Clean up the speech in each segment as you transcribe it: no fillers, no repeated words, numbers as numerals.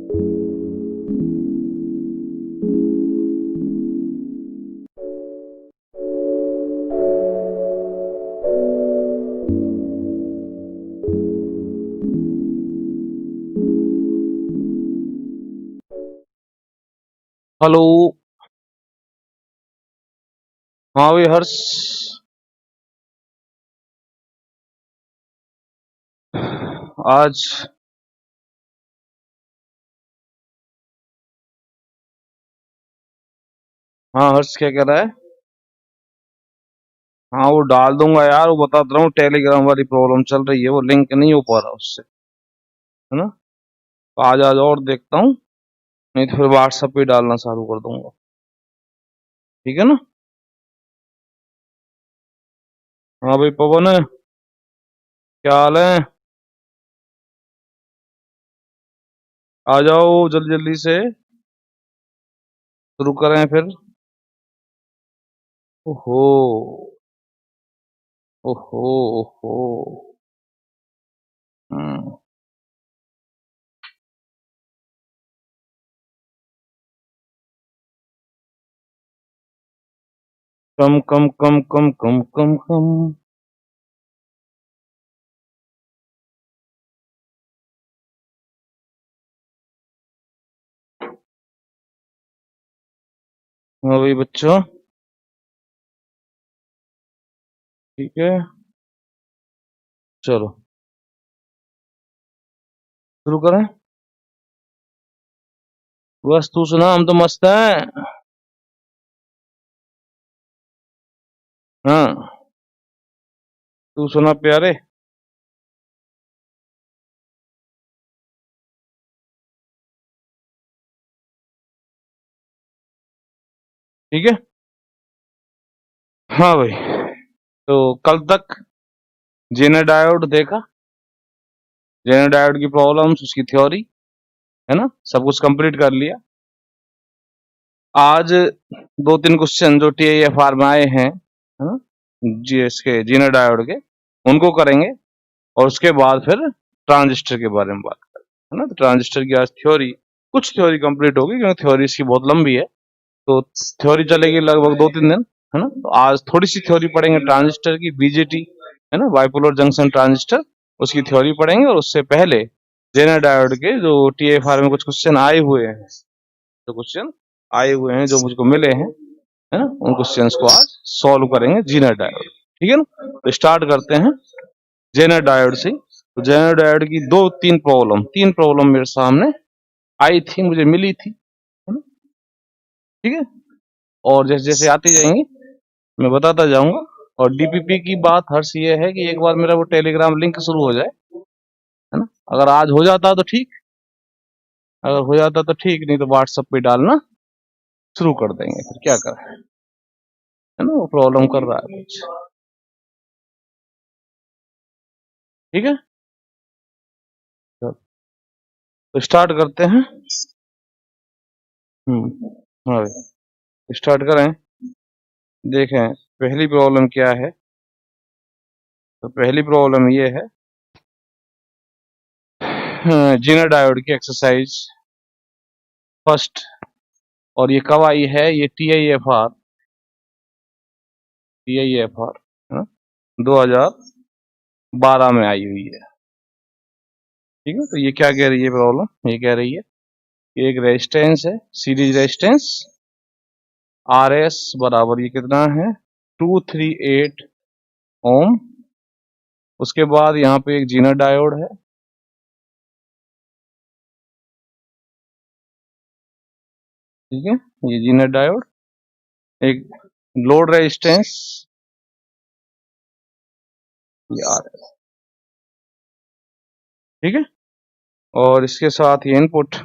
Hello. हाँ भाई हर्ष। आज हाँ हर्ष क्या कह रहा है? हाँ वो डाल दूंगा यार, वो बताता रहा हूँ टेलीग्राम वाली प्रॉब्लम चल रही है, वो लिंक नहीं हो पा रहा उससे, है ना। तो आज आज और देखता हूँ, नहीं तो फिर व्हाट्सएप पे डालना चालू कर दूंगा। ठीक है ना। हाँ भाई पवन है, क्या हाल है? आ जाओ जल्दी जल्दी से, शुरू करें फिर। ओहो। ओहो। ओहो। हम्म। कम कम कम कम कम कम कम। हाँ भाई बच्चों, ठीक है, चलो शुरू करें। बस तू सुना, हम तो मस्त हैं। हाँ तू सुना प्यारे। ठीक है। हाँ भाई, तो कल तक जेनर डायोड देखा, जेनर डायोड की प्रॉब्लम्स, उसकी थ्योरी, है ना, सब कुछ कंप्लीट कर लिया। आज दो तीन क्वेश्चन जो टीआईएफआर में आए हैं, है ना, जीएस के जेनर डायोड के, उनको करेंगे। और उसके बाद फिर ट्रांजिस्टर के बारे में बात करेंगे, है ना। तो ट्रांजिस्टर की आज थ्योरी, कुछ थ्योरी कंप्लीट होगी क्योंकि थ्योरी इसकी बहुत लंबी है। तो थ्योरी चलेगी लगभग 2-3 दिन, है ना। तो आज थोड़ी सी थ्योरी पढ़ेंगे ट्रांजिस्टर की, बीजेटी, है ना, बाइपोलर जंक्शन ट्रांजिस्टर, उसकी थ्योरी पढ़ेंगे। और उससे पहले जेनर डायोड के जो टीएफआर में कुछ क्वेश्चन आए हुए हैं, जो क्वेश्चन आए हुए हैं जो मुझको मिले हैं, है ना, उन क्वेश्चंस को आज सॉल्व करेंगे जेनर डायोड। ठीक है ना। तो स्टार्ट करते हैं जेनर डायोड से। तो जेनर डायोड की तीन प्रॉब्लम मेरे सामने आई थी, मुझे मिली थी, है ना। ठीक है। और जैसे जैसे आती जाएंगी मैं बताता जाऊंगा। और डीपीपी की बात हर्ष ये है कि एक बार मेरा वो टेलीग्राम लिंक शुरू हो जाए, है ना। अगर आज हो जाता तो ठीक, अगर हो जाता तो ठीक, नहीं तो व्हाट्सएप पे डालना शुरू कर देंगे, फिर क्या करें, है ना। वो प्रॉब्लम कर रहा है कुछ। ठीक है, तो स्टार्ट करते हैं। हाँ स्टार्ट करें। देखें पहली प्रॉब्लम क्या है। तो पहली प्रॉब्लम ये है, जेनर डायोड की एक्सरसाइज फर्स्ट। और ये कब आई है? ये टी आई एफ आर 2012 में आई हुई है। ठीक है। तो ये क्या कह रही है प्रॉब्लम? ये कह रही है कि एक रेजिस्टेंस है, सीरीज रेजिस्टेंस आर एस बराबर ये कितना है, 238 ओम। उसके बाद यहाँ पे एक जीनर डायोड है। ठीक है, ये जीनर डायोड, एक लोड रेजिस्टेंस ये आर एस। ठीक है। और इसके साथ ये इनपुट।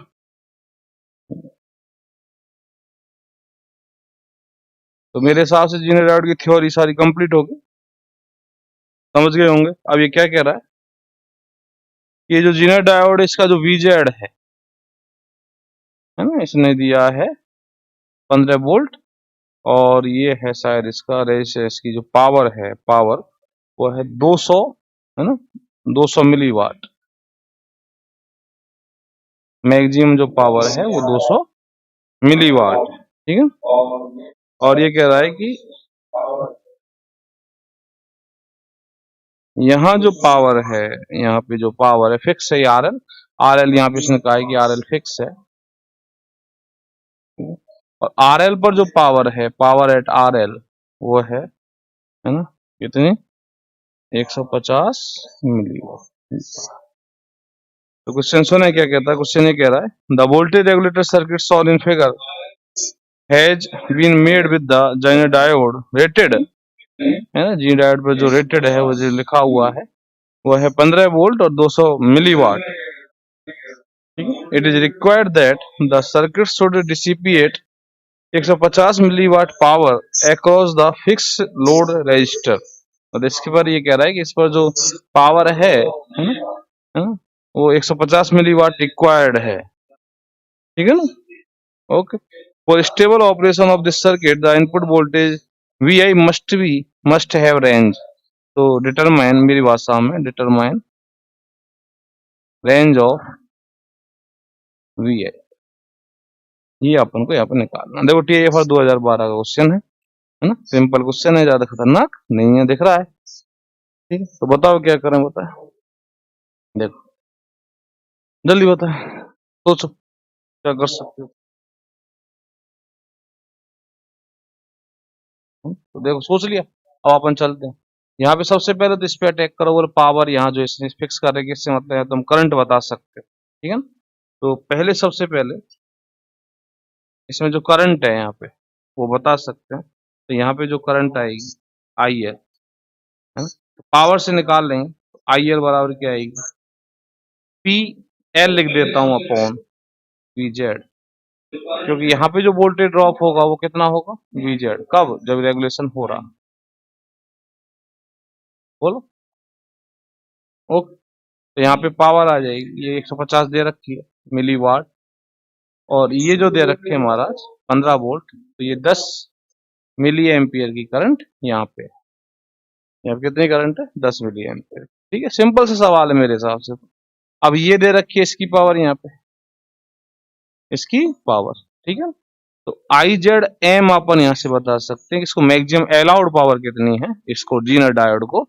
तो मेरे हिसाब से जीनर डायोड की थ्योरी सारी कंप्लीट होगी, समझ गए होंगे। अब ये क्या कह रहा है कि ये जो जीनर डायोड इसका जो वीजेड है ना, इसने दिया है 15 वोल्ट। और ये है शायद इसका रेजिस्टेंस की जो पावर है, पावर वो है 200, है ना, 200 मिली वाट। मैक्सिमम जो पावर है वो 200 मिलीवाट, ठीक है। और ये कह रहा है कि यहाँ जो पावर है, यहाँ पे जो पावर है फिक्स है, आरएल। आरएल यहाँ पे इसने कहा है कि आरएल फिक्स है, और आरएल पर जो पावर है, पावर एट आरएल, वो है ना, कितनी? 150 मिलीवाट। तो क्वेश्चन सुने क्या कहता है। क्वेश्चन ये कह रहा है, the voltage regulator circuit shown in figure has been made with the Zener diode rated, है ना, जी डायोड पर जो रेटेड है वो जो लिखा हुआ है वो है 15 वोल्ट और 200 milliwatt. It is required that the circuit should dissipate 150 milliwatt power across the fix load register. और इसके पर ये कह रहा है कि इस पर जो पावर है ना, वो 150 मिलीवाट रिक्वायर्ड है, ठीक है ना। Okay, for stable operation of this circuit the input voltage VI must have range. तो डिटरमाइन, मेरी भाषा में डिटरमाइन रेंज ऑफ VI, ये अपन को यहाँ पर निकालना। देखो TIFR 2012 का क्वेश्चन है ना, सिंपल क्वेश्चन है, ज्यादा खतरनाक नहीं है, दिख रहा है, ठीक है। तो बताओ क्या करें, बताओ, देखो जल्दी बताओ, सोचो क्या कर सकते हो। तो देखो सोच लिया, अब अपन चलते हैं। यहाँ पे सबसे पहले तो इस पे अटैक करो, और पावर यहाँ जो इसने फिक्स करेगी, इससे मतलब है तुम करंट बता सकते हो, ठीक है ना। तो पहले सबसे पहले इसमें जो करंट है यहाँ पे वो बता सकते हैं। तो यहाँ पे जो करंट आएगी IL, है ना, तो पावर से निकाल लेंगे, तो IL बराबर क्या आएगी, PL लिख देता हूँ अपॉन VZ, क्योंकि यहाँ पे जो वोल्टेज ड्रॉप होगा वो कितना होगा, VZ। कब? जब रेगुलेशन हो रहा, बोलो। ओके, तो यहाँ पे पावर आ जाएगी, ये 150 दे रखी है मिलीवाट, और ये जो दे रखे हैं महाराज 15 वोल्ट, तो ये 10 मिली एम्पियर की करंट यहाँ पे, यहाँ पे कितनी करंट है, 10 मिली एम्पियर, ठीक है। सिंपल सा सवाल है मेरे हिसाब से। अब ये दे रखी है इसकी पावर, यहाँ पे इसकी पावर, ठीक है। तो IZM अपन यहाँ से बता सकते हैं कि इसको मैक्सिमम अलाउड पावर कितनी है, इसको जीनर डायोड को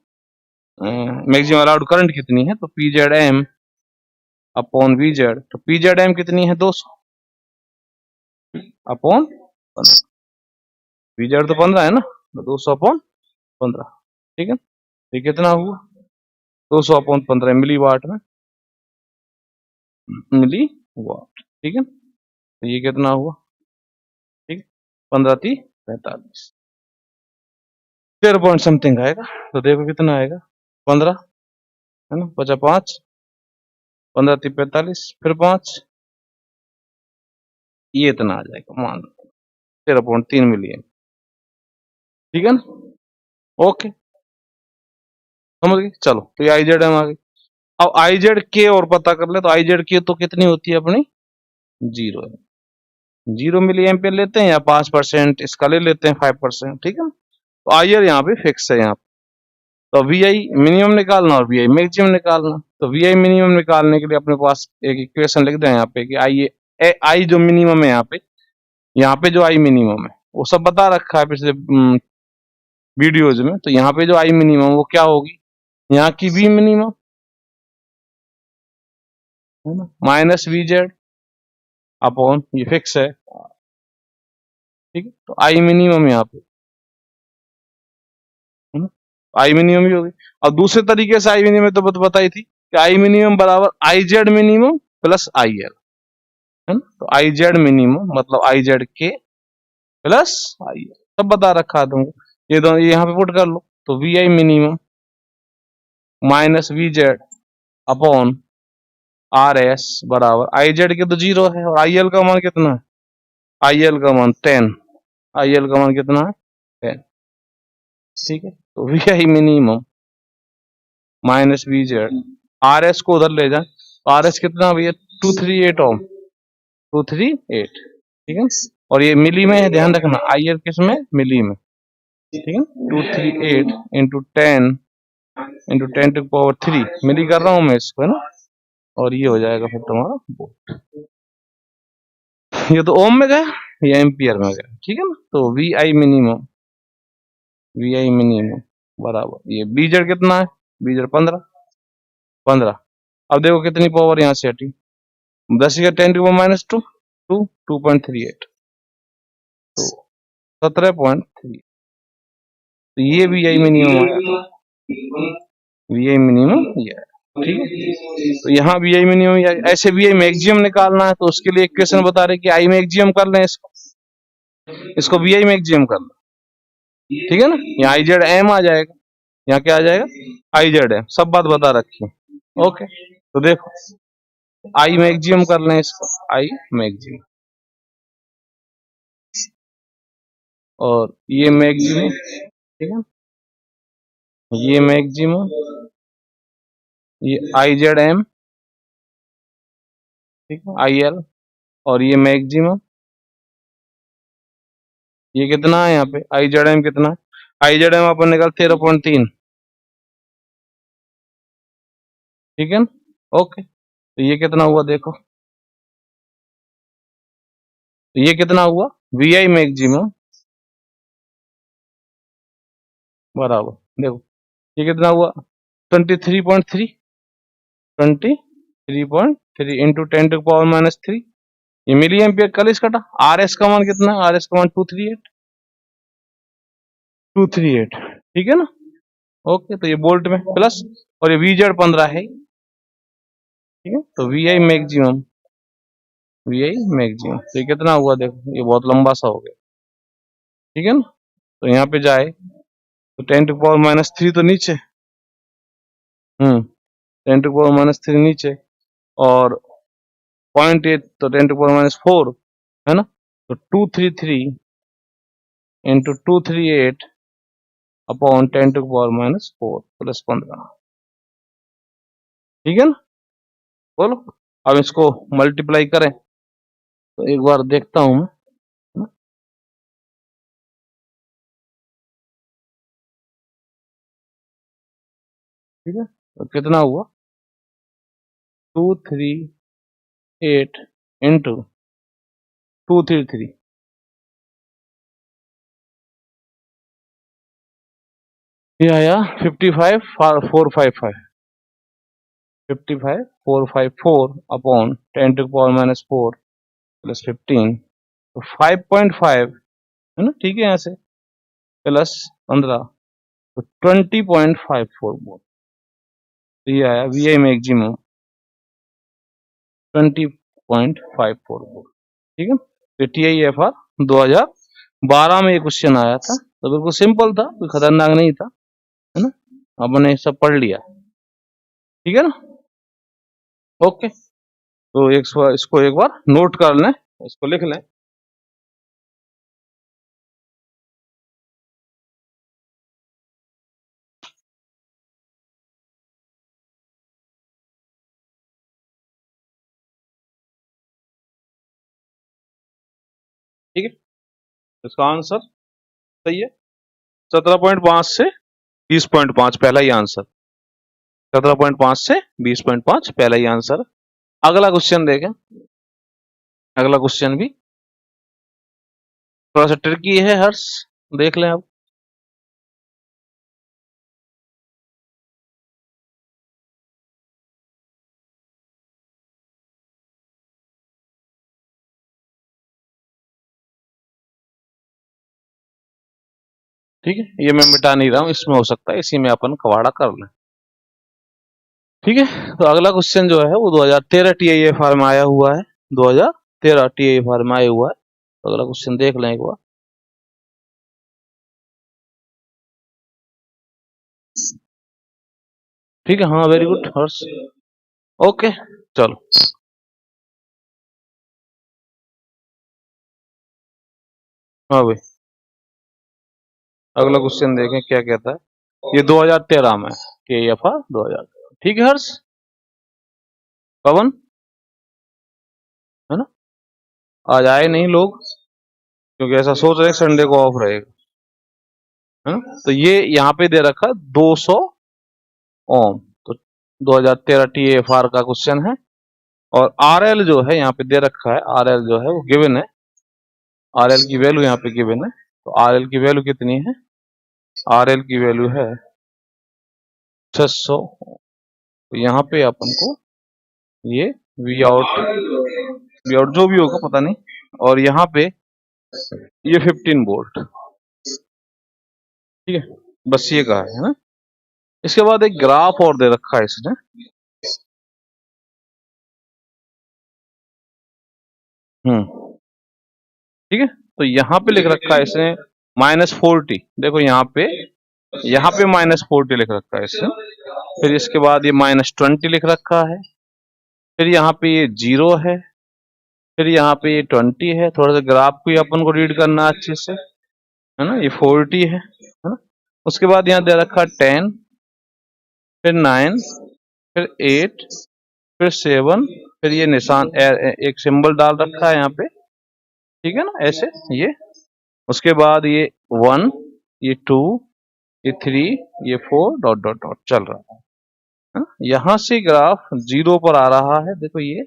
मैक्सिमम अलाउड करंट कितनी है, तो PZM अपॉन VZ। तो PZM कितनी है, 200 अपॉन 15, VZ तो 15 है ना, तो 200 अपॉन 15, ठीक है। ये कितना हुआ, 200 अपॉन 15 मिली वाट में, मिली वाट, ठीक है। तो ये कितना हुआ, ठीक है, 15 × 45, 13 पॉइंट समथिंग आएगा। तो देखो कितना आएगा, 15 है ना, 55, 15 × 45, फिर 5, ये इतना आ जाएगा, मान लो 13.3 मिलियन, ठीक है ना। ओके, समझ गए, चलो। तो ये IZM आ गई। अब IZK और पता कर ले, तो IZK तो कितनी होती है अपनी, 0 है, 0 मिली एम्पियर लेते हैं, या 5% इसका ले लेते हैं, 5%, ठीक है। तो IR यहाँ पे फिक्स है यहाँ पे। तो VI मिनिमम निकालना और VI मैक्सिमम निकालना। तो VI मिनिमम निकालने के लिए अपने पास एक इक्वेशन लिख दें यहाँ पे कि I जो मिनिमम है यहाँ पे जो I मिनिमम है वो सब बता रखा है पिछले वीडियोज में। तो यहाँ पे जो I मिनिमम वो क्या होगी, यहाँ की V मिनिमम है ना, माइनस VZ अपॉन, ये फिक्स है, ठीक है। तो I मिनिमम यहाँ पे है ना, I मिनिमम ही होगी। अब दूसरे तरीके से I मिनिमम तो बताई थी कि I मिनिमम बराबर IZ मिनिमम प्लस IL, है ना। तो IZ मिनिमम मतलब IZK प्लस IL, सब बता रखा है तुमको, ये दोनों यहाँ पे पुट कर लो। तो VI minimum minus VZ upon RS बराबर, IZ के तो 0 है, और IL का मान कितना है, IL का मान 10, IL का मान कितना है, 10, ठीक है। तो VI minimum minus VZ, RS को उधर ले जाए, तो RS कितना भैया, 238 ओम, 238, ठीक है। और ये मिली में है, ध्यान रखना, IL किस में, मिली में, ठीक है। 238 इंटू 10 टू पावर 3 मिली कर रहा हूं मैं इसको, है ना। और ये हो जाएगा फिर तुम्हारा वोल्ट। ये तो ओम में गया, ये एम्पियर में गया, ठीक है ना। तो वी आई मिनिमम बराबर ये बीजेड कितना है, बीजेड 15। अब देखो कितनी पावर यहाँ से हटी, 10 का 10⁻², 2.38, तो 17.3। तो ये वी आई मिनिमम आया, वी आई मिनिमम ये आया, ठीक है। तो यहाँ वी आई मिनिमम, ऐसे वी आई मैक्सिमम निकालना है तो उसके लिए इक्वेशन बता रहे कि आई मैक्सिमम कर लें, इसको वी आई मैक्सिमम कर लें, ठीक है ना। यहाँ आई जेड एम आ जाएगा, यहाँ क्या आ जाएगा, आई जेड एम, सब बात बता रखी है। ओके, तो देखो आई मैक्सिमम कर लें इसको, आई मैक्सिमम, और ये मैक्सिमम, ठीक है, ये मैक्सिमम, ये आई जेड एम, ठीक है, आई एल, और ये मैक्सिमम, ये कितना है यहाँ पे आई जेड एम कितना है, आई जेड एम अपन निकाल 13.3, ठीक है ना। ओके, तो ये कितना हुआ देखो, तो ये कितना हुआ, वी आई मैक्सिमम बराबर, देखो ये कितना हुआ, 23.3, 23.3 इंटू 10⁻³ ये मिली एम्पियर। कल इस कटा, आर एस का मान कितना है, आर एस का मान 238, ठीक है ना। ओके, तो ये वोल्ट में प्लस, और ये वी जेड 15 है, ठीक है। तो वी आई मैक्सिमम, तो ये कितना हुआ देखो, ये बहुत लंबा सा हो गया, ठीक है ना। तो यहाँ पे जाए तो 10⁻³ तो नीचे, 10⁻³ नीचे, और 0.8 तो 10⁻⁴, है ना। तो 233 इंटू 238 अपॉन 10⁻⁴ प्लस 15, ठीक है ना। बोलो, अब इसको मल्टीप्लाई करें तो एक बार देखता हूं मैं, है ना? ठीक है, तो कितना हुआ, 238 इंटू 233, ये आया 55,455, 55,454 अपॉन 10⁻⁴ प्लस 15, तो 5.5, है ना, ठीक है, यहाँ से प्लस 15, तो 20.54 वोल्ट। तो ये आया वी आई मैक्सिमम 20.54 वोल्ट, ठीक है। तो टी आई एफ आर 2012 में ये क्वेश्चन आया था, तो बिल्कुल सिंपल था, कोई खतरनाक नहीं था, है ना। आपने सब पढ़ लिया, ठीक है ना। ओके, तो इसको एक बार नोट कर लें, इसको लिख लें। ठीक है, इसका आंसर सही है, 17.5 से 20.5 पहला ही आंसर, 17.5 से 20.5 पहला ही आंसर। अगला क्वेश्चन देखें, अगला क्वेश्चन भी थोड़ा सा ट्रिकी है हर्ष, देख लें अब। ठीक है, ये मैं मिटा नहीं रहा हूं, इसमें हो सकता है इसी में अपन कवाड़ा कर लें, ठीक है। तो अगला क्वेश्चन जो है वो 2013 TIFR में आया हुआ है, 2013 TIFR में आया हुआ है। तो अगला क्वेश्चन देख लें एक बार। ठीक है, हाँ वेरी गुड हर्ष, ओके चलो। हाँ भाई, अगला क्वेश्चन देखें क्या कहता है, ये 2013 में TIFR 2013, ठीक है हर्ष, पवन, है ना। आज आए नहीं लोग क्योंकि ऐसा सोच रहे संडे को ऑफ रहेगा, है ना। तो ये यहाँ पे दे रखा 200 ओम, तो 2013 TIFR का क्वेश्चन है। और RL जो है यहाँ पे दे रखा है, RL जो है वो गिवन है, RL की वैल्यू यहाँ पे गिवन है। तो RL की वैल्यू कितनी है? RL की वैल्यू है 600। तो यहाँ पे अपन को ये वी आउट जो भी होगा पता नहीं, और यहाँ पे ये 15 वोल्ट, ठीक है, बस ये कहा है ना। इसके बाद एक ग्राफ और दे रखा है इसने, ठीक है। तो यहाँ पे लिख रखा है इसने -40, देखो यहाँ पे -40 लिख रखा है इसने। फिर इसके बाद ये -20 लिख रखा है, फिर यहाँ पे ये 0 है, फिर यहाँ पे ये 20 है। थोड़ा सा ग्राफ को ही अपन को रीड करना अच्छे से, है ना। ये 40 है ना। उसके बाद यहाँ दे रखा 10, फिर 9, फिर 8, फिर 7, फिर ये निशान एक सिंबल डाल रखा है यहाँ पे, ठीक है ना, ऐसे ये। उसके बाद ये 1, ये 2, ये 3, ये 4 डॉट डॉट डॉट चल रहा है। यहाँ से ग्राफ 0 पर आ रहा है, देखो ये,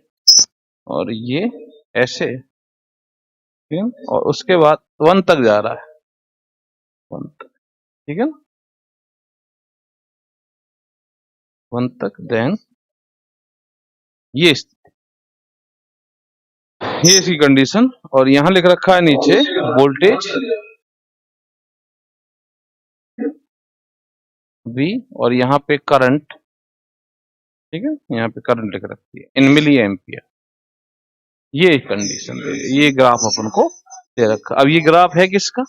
और ये ऐसे, और उसके बाद 1 तक जा रहा है, 1 तक, ठीक है ना, 1 तक। देन ये इसकी कंडीशन, और यहाँ लिख रखा है नीचे वोल्टेज V, और यहाँ पे करंट, ठीक है, यहाँ पे करंट लिख रखी है इन मिली एम्पियर। ये कंडीशन, ये ग्राफ अपन को दे रखा। अब ये ग्राफ है किसका?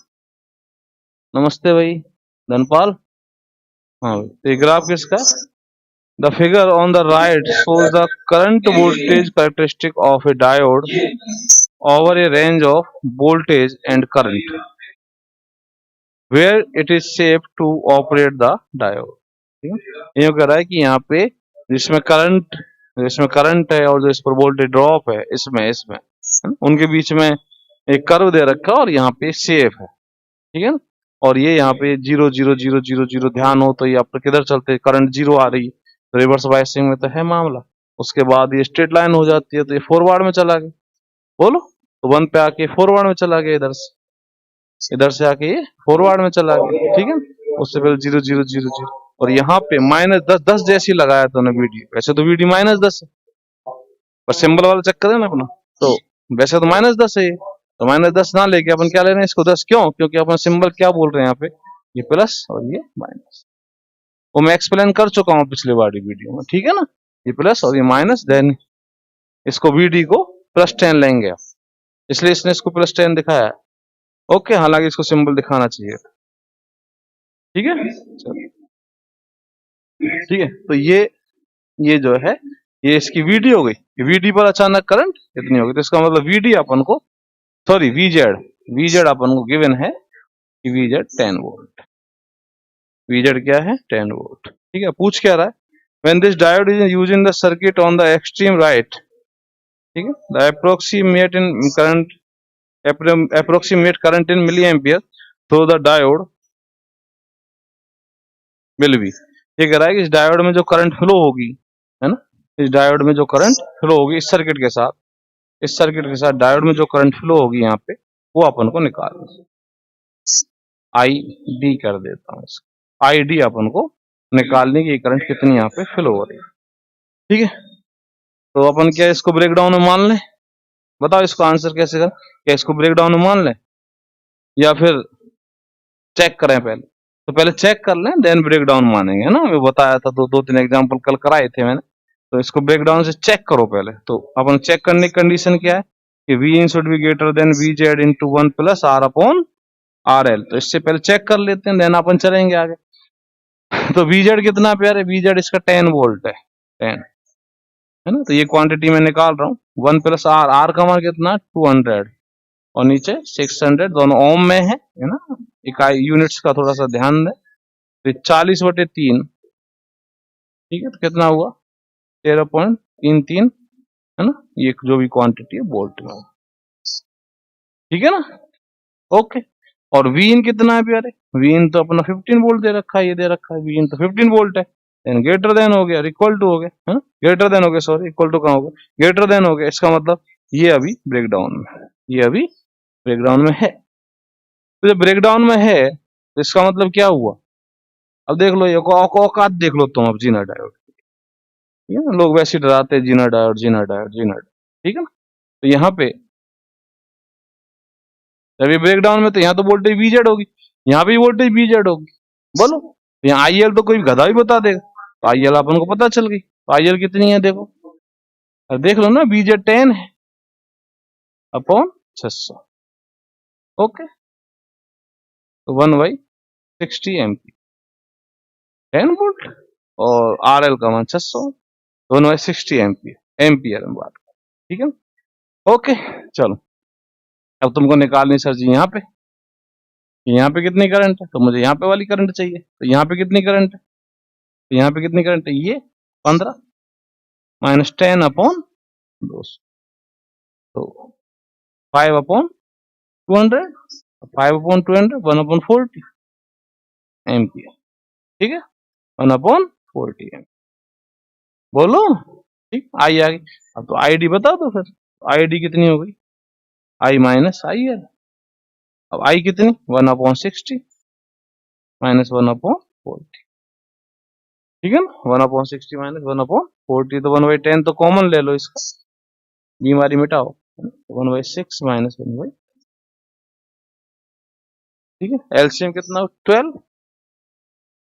नमस्ते भाई धनपाल। हाँ, तो ये ग्राफ किसका? The figure on the right shows the current voltage characteristic of a diode over a range of voltage and current where it is safe to operate the diode। ये कह रहा है कि यहाँ पे जिसमें करंट है और जो इस पर वोल्टेज ड्रॉप है, इसमें उनके बीच में एक कर्व दे रखा है, और यहाँ पे सेफ है, ठीक है ना। और ये यहाँ पे 0 0 0 0 0 ध्यान हो तो ये आप किधर चलते, करंट 0 आ रही है तो रिवर्स बायसिंग में तो है मामला। उसके बाद ये स्ट्रेट लाइन हो जाती है तो ये फॉरवर्ड में चला गया, बोलो, तो 1 पे आके फॉरवर्ड में चला गया, इधर से आके ये फॉरवर्ड में चला गया, ठीक है। उससे पहले 0 0 0 0, और यहाँ पे -10 जैसी लगाया तूने वीडियो, वैसे तो वीडियो -10 है, पर सिंबल वाला चक्कर है ना अपना, तो वैसे तो -10 है ये, तो -10 ना लेके अपन क्या ले रहे हैं इसको 10, क्यों? क्योंकि अपन सिंबल क्या बोल रहे हैं यहाँ पे, ये प्लस और ये माइनस, वो मैं एक्सप्लेन कर चुका हूँ पिछले वाली वीडियो में, ठीक है ना। ये प्लस और ये माइनस, देन इसको VD को +10 लेंगे, इसलिए इसने इसको +10 दिखाया है। ओके, हालांकि इसको सिंबल दिखाना चाहिए, ठीक है, ठीक है। तो ये जो है ये इसकी VD हो गई, VD पर अचानक करंट कितनी होगी, तो इसका मतलब VD अपन को, सॉरी VZ अपन को गिवन है कि VZ 10 वोल्ट, VZ क्या है 10 वोल्ट, ठीक है। पूछ क्या रहा है, when this diode is used in the circuit on the extreme right, ठीक है, the approximate current in milliampere through the diode will be, ये कह रहा है कि इस डायोड में जो करंट फ्लो होगी, है ना, इस डायोड में जो करंट फ्लो होगी इस सर्किट के साथ डायोड में जो करंट फ्लो होगी यहाँ पे, वो अपन को निकालना, ID कर देता हूँ इसको, ID अपन को निकालने की करंट कितनी यहाँ पे फ्लो हो रही है, ठीक है। तो अपन क्या इसको ब्रेक डाउन में मान लें, बताओ इसको आंसर कैसे कर, क्या इसको ब्रेक डाउन में मान लें या फिर चेक करें पहले? तो पहले चेक कर लें देन ब्रेक डाउन मानेंगे, है ना, मैं बताया था, दो तीन एग्जांपल कल कराए थे मैंने। तो इसको ब्रेक डाउन से चेक करो पहले। तो अपन चेक करने की कंडीशन क्या है कि V in should be greater than VZ into 1 plus R upon RL। तो इससे पहले चेक कर लेते हैं देन अपन चलेंगे आगे। तो VZ कितना प्यारे, VZ इसका 10 वोल्ट है, 10, है ना। तो ये क्वांटिटी मैं निकाल रहा हूँ, 1 प्लस R का मान कितना 200, और नीचे 600, दोनों ओम में है ना, इकाई यूनिट्स का थोड़ा सा ध्यान दें। तो 40/3, ठीक है, तो कितना हुआ 13.33, है ना, ये जो भी क्वांटिटी है वोल्ट में, ठीक है ना, ओके। और V इन कितना है प्यारे, V इन तो अपना 15 वोल्ट दे रखा है, ये दे रखा है V इन तो 15 वोल्ट है, देन ग्रेटर देन हो गया, इक्वल टू हो गया, है ग्रेटर देन हो गया, सॉरी इक्वल टू कहाँ हो गया, ग्रेटर देन हो गया। इसका मतलब ये अभी ब्रेकडाउन में है, ये अभी ब्रेकडाउन में है। तो जब ब्रेकडाउन में है तो इसका मतलब क्या हुआ, अब देख लो ये औकात देख लो तुम अब जीना डायोड, ठीक है ना। लोग वैसे डराते हैं Zener diode Zener diode Zener diode, ठीक है ना। तो यहाँ पे जब ये ब्रेकडाउन में तो यहाँ तो वोल्टेज बीजेड होगी, यहाँ पे वोल्टेज बीजेड होगी, बोलो। तो यहाँ आईएल तो कोई गधा भी बता देगा, तो आईएल अपन को पता चल गई, तो आईएल कितनी है देखो, अब देख लो ना, बीजेड 10 है अपॉन 600, ओके। तो 1/60 एम्पीयर 10 वोल्ट, और आरएल का मान 600, 1/60 एम्पीयर, एम्पीयर में बात करें, ठीक है, ओके। चलो अब तुमको निकालनी सर जी यहाँ पे, यहाँ पे कितनी करंट है, तो मुझे यहाँ पे वाली करंट चाहिए, तो यहाँ पे कितनी करंट है, तो यहाँ पे कितनी करंट है, ये 15 माइनस 10 अपॉन 200, तो 5/200, 5/200 1/40 एम्पियर, ठीक है, 1/40 एम्पियर, बोलो, ठीक। आई आ गई, अब तो आईडी बता दो फिर, आईडी कितनी हो गई, आई माइनस आई है, अब आई कितनी 1/60 माइनस 1/40, ठीक है ना, 1/60 माइनस 1/40, तो 1/10 तो कॉमन ले लो इसका, बीमारी मिटाओ, 1/6 माइनस 1/, ठीक है, एलसीएम कितना 12,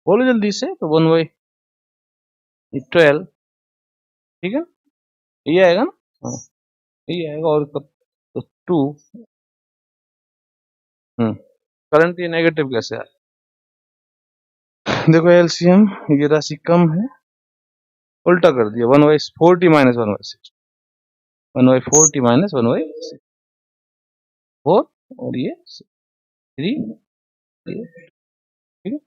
बोलो जल्दी से, तो 1/12, ठीक है, ये आएगा ना, हाँ ये आएगा, और तो 2, करंट ये नेगेटिव कैसे आए, देखो एलसीएम ये राशि कम है, उल्टा कर दिया, 1/40 माइनस 1/6, 1/40 माइनस 1/6, 4 और ये 3, ठीक है,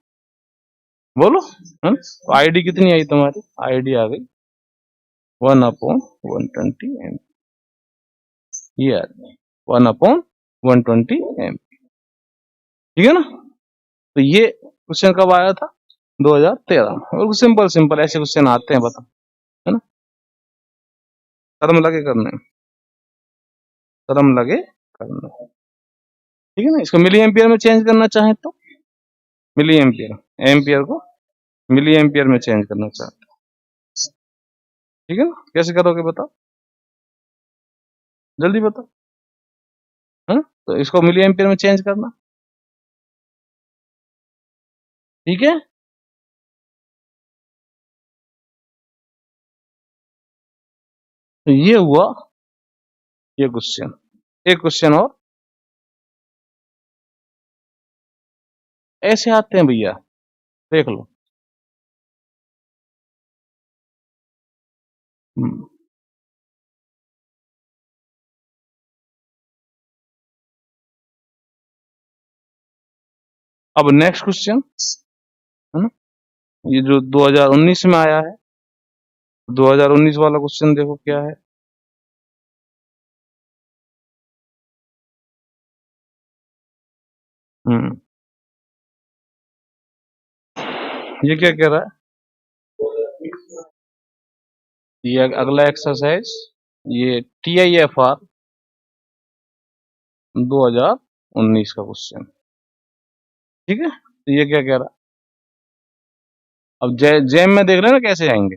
बोलो, तो आईडी कितनी आई तुम्हारी, आईडी आ गई 1/120 एम, ये आ गई 1/120 एम, ठीक है ना। तो ये क्वेश्चन कब आया था, 2013 में, और सिंपल सिंपल ऐसे क्वेश्चन आते हैं, बता, है ना, शर्म लगे करने, शर्म लगे करना, ठीक है ना। इसको मिली एम्पियर में चेंज करना चाहे तो मिली एम्पियर, एम्पियर को मिली एम्पियर में चेंज करना चाहते हो, ठीक है ना, कैसे करोगे बताओ, जल्दी बताओ, है, तो इसको मिली एम्पियर में चेंज करना, ठीक है। तो ये हुआ ये क्वेश्चन, एक क्वेश्चन और ऐसे आते हैं भैया, देख लो, अब नेक्स्ट क्वेश्चन, है ना, ये जो 2019 में आया है, 2019 वाला क्वेश्चन देखो क्या है, ये क्या कह रहा है, ये अगला एक्सरसाइज, ये TIFR 2019 का क्वेश्चन, ठीक है। तो ये क्या कह रहा है, अब जैम में देख रहे हैं ना कैसे आएंगे,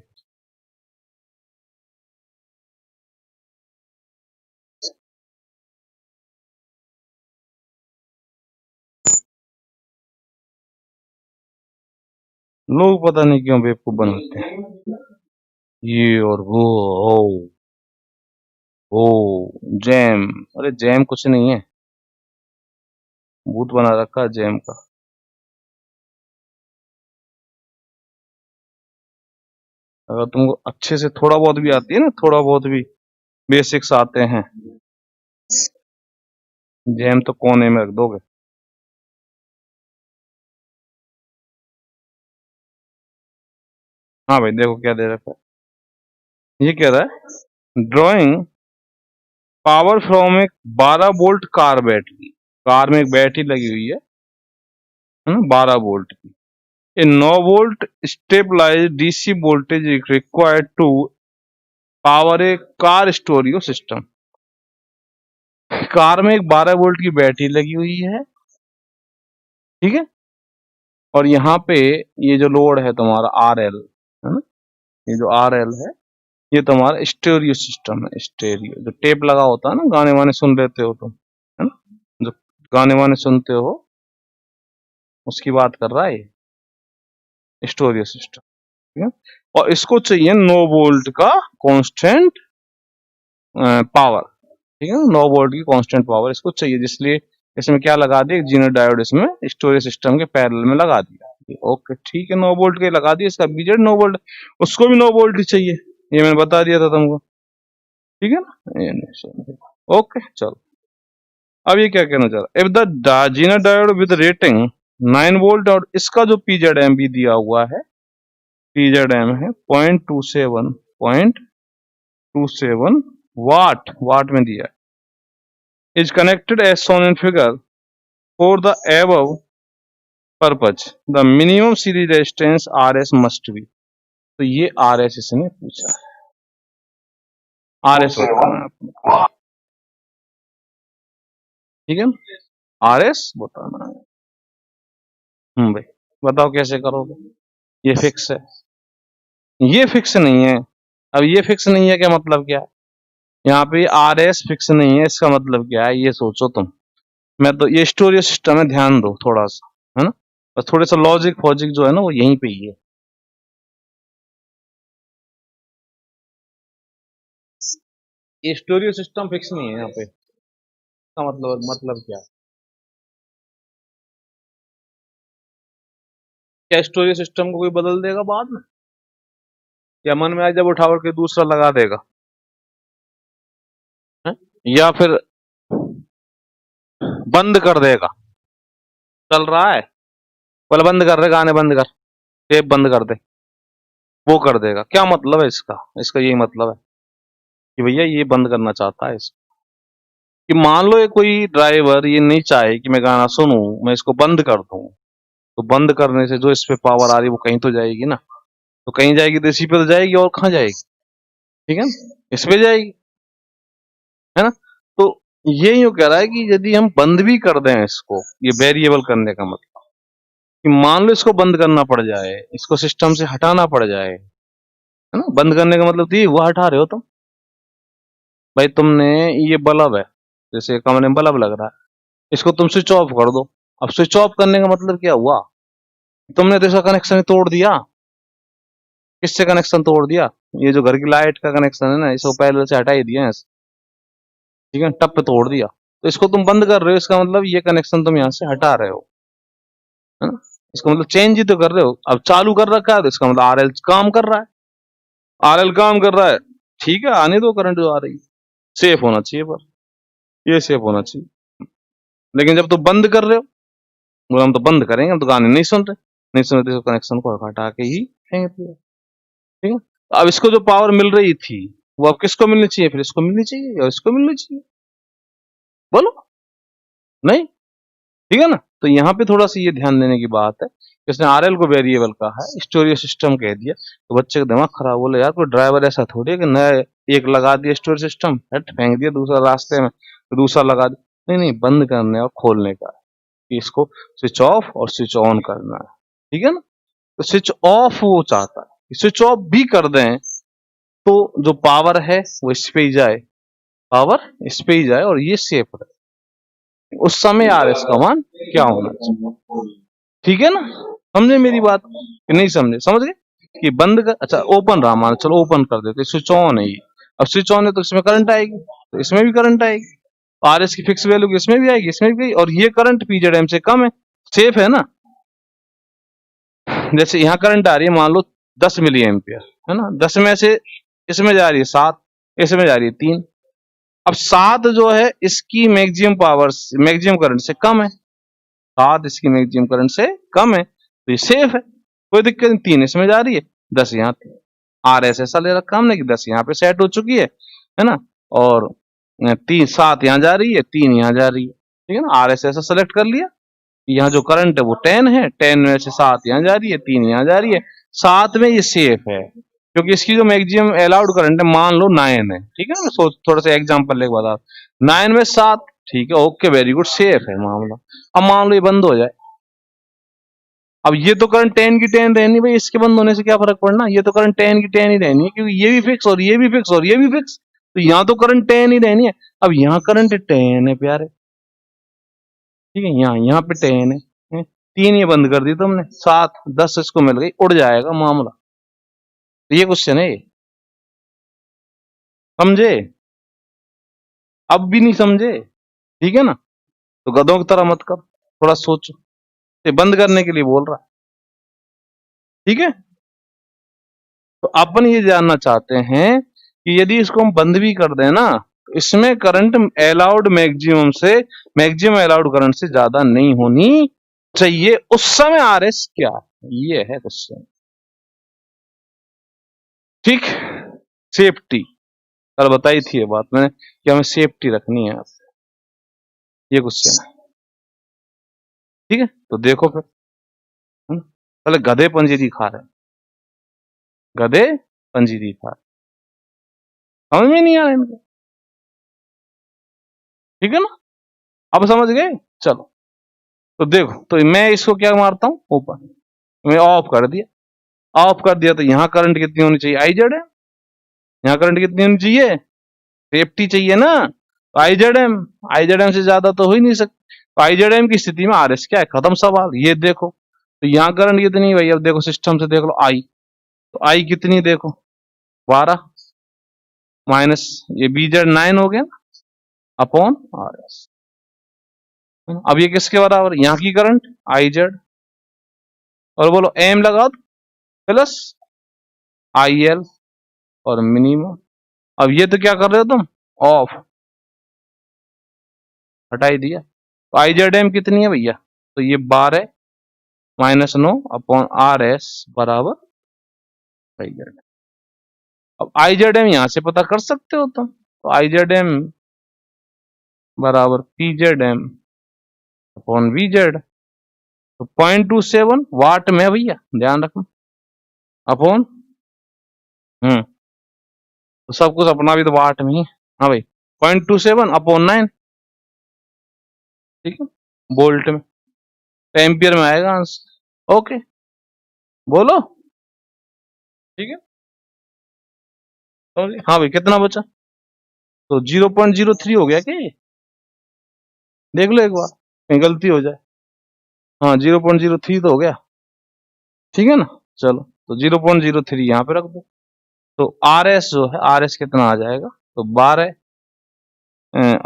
लोग पता नहीं क्यों बेवकूफ बनाते हैं, ये और वो, ओ जैम, अरे जैम कुछ नहीं है, भूत बना रखा है जैम का, अगर तुमको अच्छे से थोड़ा बहुत भी आती है ना, थोड़ा बहुत भी बेसिक्स आते हैं, जैम तो कोने में रख दोगे। हाँ भाई देखो क्या दे रखा है, ये कह रहा है ड्रॉइंग पावर फ्रॉम एक 12 वोल्ट कार बैटरी, कार में एक बैटरी लगी हुई है ना, 12 वोल्ट की, a 9 volt stabilised DC voltage required to power a car stereo system. Car में एक 12 वोल्ट की बैटरी लगी हुई है, ठीक है, और यहाँ पे ये जो लोड है तुम्हारा RL है ना, ये जो RL है ये तुम्हारा स्टेरियो सिस्टम है। स्टेरियो जो टेप लगा होता है ना, गाने वाने सुन लेते हो तुम, है ना, जो गाने वाने सुनते हो उसकी बात कर रहा है ये स्टेरियो सिस्टम, ठीक है। और इसको चाहिए 9 वोल्ट का कांस्टेंट पावर, ठीक है, 9 वोल्ट की कांस्टेंट पावर इसको चाहिए, इसलिए इसमें क्या लगा दिया, जीनो डायोड इसमें स्टोरेज सिस्टम के पैरेलल में लगा दिया। ओके ठीक है, 9 वोल्ट के लगा दिया, इसका बीजेड 9 वोल्ट, उसको भी 9 वोल्ट ही चाहिए, ये मैंने बता दिया था तुमको, ठीक है ना, ये नहीं, ओके चलो। अब ये क्या कहना चाह रहा है, if the zener diode with rating 9 volt और इसका जो पीजेडएम भी दिया हुआ है, पीजेडएम है 0.27 वाट में दिया है, is connected as shown in figure for the above purpose the minimum series resistance RS must be। तो ये RS इसने पूछा है, RS बताना है, ठीक है, RS बताना है। भाई बताओ कैसे करोगे, ये फिक्स है, ये फिक्स नहीं है। अब ये फिक्स नहीं है क्या मतलब क्या है, यहाँ पे RS फिक्स नहीं है, इसका मतलब क्या है ये सोचो तुम। मैं तो ये स्टोरेज सिस्टम है, ध्यान दो थोड़ा सा, है ना, बस थोड़े सा लॉजिक फॉजिक जो है ना वो यहीं पे ही है। ये स्टोरेज सिस्टम फिक्स नहीं है यहाँ पे, इसका मतलब क्या है, क्या स्टोरेज सिस्टम को कोई बदल देगा बाद में, या मन में आए जब उठा के दूसरा लगा देगा है? या फिर बंद कर देगा, चल रहा है बोले बंद कर दे, गाने बंद कर, टेप बंद कर दे, वो कर देगा, क्या मतलब है इसका, इसका यही मतलब है कि भैया ये बंद करना चाहता है इसको, कि मान लो ये कोई ड्राइवर ये नहीं चाहे कि मैं गाना सुनूं, मैं इसको बंद कर दूं, तो बंद करने से जो इस पे पावर आ रही है वो कहीं तो जाएगी ना, तो कहीं जाएगी तो इसी पे तो जाएगी, और कहाँ जाएगी, ठीक है, इस पे जाएगी, है ना। तो ये यूं कह रहा है कि यदि हम बंद भी कर दें इसको, ये वेरिएबल करने का मतलब कि मान लो इसको बंद करना पड़ जाए, इसको सिस्टम से हटाना पड़ जाए, है ना, बंद करने का मतलब तो ये वो हटा रहे हो तुम, भाई तुमने ये बल्ब है, जैसे कमरे में बल्ब लग रहा है, इसको तुम स्विच ऑफ कर दो, अब स्विच ऑफ करने का मतलब क्या हुआ, तुमने तो इसका कनेक्शन ही तोड़ दिया, किससे कनेक्शन तोड़ दिया, ये जो घर की लाइट का कनेक्शन है ना, इसको पहले से हटा ही दिया है, ठीक है, टप पे तोड़ दिया, तो इसको तुम बंद कर रहे हो, इसका मतलब ये कनेक्शन तुम यहाँ से हटा रहे हो, है ना, इसका मतलब चेंज ही तो कर रहे हो। अब चालू कर रखा है तो इसका मतलब RL काम कर रहा है, RL काम कर रहा है, ठीक है, आने दो करंट जो आ रही है, सेफ होना चाहिए, पर ये सेफ होना चाहिए, लेकिन जब तुम बंद कर रहे हो, बोला हम तो बंद करेंगे, हम तो गाने नहीं सुन रहे, नहीं सुन रहे तो कनेक्शन को हटा के ही फेंक दिया, ठीक है। तो अब इसको जो पावर मिल रही थी वो अब किसको मिलनी चाहिए, फिर इसको मिलनी चाहिए और इसको मिलनी चाहिए, बोलो नहीं, ठीक है ना। तो यहाँ पे थोड़ा सा ये ध्यान देने की बात है, इसने RL को वेरिएबल कहा है, स्टोरेज सिस्टम कह दिया, तो बच्चे का दिमाग खराब, बोले यार कोई ड्राइवर ऐसा थोड़ी है कि नया एक लगा दिया स्टोरेज सिस्टम, हट फेंक दिया दूसरा रास्ते में, तो दूसरा लगा दिया, नहीं नहीं, बंद करने और खोलने का, कि इसको स्विच ऑफ और स्विच ऑन करना है, ठीक है ना। तो स्विच ऑफ वो चाहता है, स्विच ऑफ भी कर दें तो जो पावर है वो इस पे ही जाए, पावर इस पे ही जाए और ये सेफ रहे, उस समय RS का मान क्या होना चाहिए, ठीक है ना, समझे मेरी बात कि नहीं समझे, समझ गए कि बंद कर, अच्छा ओपन रहा, मान चलो ओपन कर देते, स्विच ऑन है ये, अब स्विच ऑन है तो इसमें करंट आएगी, तो इसमें भी करंट आएगी, RS की फिक्स वैल्यू इसमें भी आएगी, इसमें भी, और ये करंट पीजेडएम से कम है, सेफ है ना। जैसे यहाँ करंट आ रही है मान लो 10 मिली एम्पियर, है ना, 10 में से इसमें जा रही है 7, इसमें जा रही है 3, अब 7 जो है इसकी मैक्सिमम पावर, मैक्सिमम करंट से कम है, 7 इसकी मैक्सिमम करंट से कम है, तो ये सेफ है, कोई दिक्कत नहीं, 3 इसमें जा रही है, 10 यहाँ, RS ऐसा ले रखा हमने कि 10 यहाँ पे सेट हो चुकी है ना, और 7 यहाँ जा रही है, 3 यहाँ जा रही है, ठीक है ना, RS ऐसा सेलेक्ट कर लिया, यहाँ जो करंट है वो 10 है, 10 में से 7 यहाँ जा रही है, 3 यहाँ जा रही है, 7 में ये सेफ है क्योंकि इसकी जो मैक्सिमम अलाउड करंट है मान लो 9 है, ठीक है। मैं सोच थोड़ा सा एग्जांपल लेके बता, 9 में 7, ठीक है, ओके, वेरी गुड, सेफ है मामला। अब मान लो ये बंद हो जाए, अब ये तो करंट 10 की 10 रहनी भाई, इसके बंद होने से क्या फर्क पड़ना, ये तो करंट 10 की 10 ही रहनी है क्योंकि ये भी फिक्स और ये भी फिक्स और ये भी फिक्स, तो यहाँ तो करंट 10 ही रहनी है। अब यहाँ करंट 10 है प्यारे, ठीक है, यहाँ पे 10 है, 3 ये बंद कर दी तुमने, 7 10 इसको मिल गई, उड़ जाएगा मामला। तो ये क्वेश्चन है, समझे? अब भी नहीं समझे, ठीक है ना, तो गधों की तरह मत कर, थोड़ा सोचो, ये बंद करने के लिए बोल रहा है, ठीक है। तो अपन ये जानना चाहते हैं कि यदि इसको हम बंद भी कर दें ना, तो इसमें करंट अलाउड मैक्सिमम से, मैक्सिमम अलाउड करंट से ज्यादा नहीं होनी चाहिए, उस समय आरएस क्या, ये है क्वेश्चन, ठीक। सेफ्टी, कल बताई थी ये बात मैंने कि हमें सेफ्टी रखनी है, ये क्वेश्चन है, ठीक है। तो देखो फिर, पहले गधे पंजीरी खा रहे हैं, गधे पंजीरी खा रहे, समझ में नहीं आ रहा इनको, ठीक है ना, अब समझ गए। चलो, तो देखो, तो मैं इसको क्या मारता हूं ऊपर, मैं ऑफ कर दिया, ऑफ कर दिया, तो यहाँ करंट कितनी होनी चाहिए, आई जेड है, यहाँ करंट कितनी होनी चाहिए, सेफ्टी चाहिए ना, तो आई जेड एम से ज्यादा तो हो ही नहीं सकती, तो आई जेड एम की स्थिति में आर एस क्या है, खत्म सवाल। ये देखो, तो यहाँ करंट कितनी भाई, अब देखो सिस्टम से देख लो, आई, तो आई कितनी देखो, 12 माइनस ये बी जेड 9 हो गया अपॉन आर एस। अब ये किसके बराबर, यहाँ की करंट आई जेड, और बोलो एम लगा दो प्लस आई एल और मिनिमम। अब ये तो क्या कर रहे हो तुम, ऑफ, हटाई दिया, तो आई जेड एम कितनी है भैया, तो ये 12 माइनस 9 अपॉन आर एस बराबर आई जेड। अब आई जेड एम यहां से पता कर सकते हो तुम, तो आई जेड एम बराबर P Z M upon V Z, तो 0.27 वाट में भैया, ध्यान रखना, अपॉन तो सब कुछ अपना भी तो वाट में ही, हाँ भाई, 0.27 अपॉन 9, ठीक है, बोल्ट में, तो एम्पियर में आएगा आंसर, ओके, बोलो, ठीक है, हाँ भाई, कितना बचा, तो 0.03 हो गया क्या ये, देख लो एक बार, कहीं गलती हो जाए, हाँ 0.03 तो हो गया, ठीक है ना। चलो, तो 0.03 यहाँ पे रख दो, तो आर एस जो है, आर एस कितना आ जाएगा, तो 12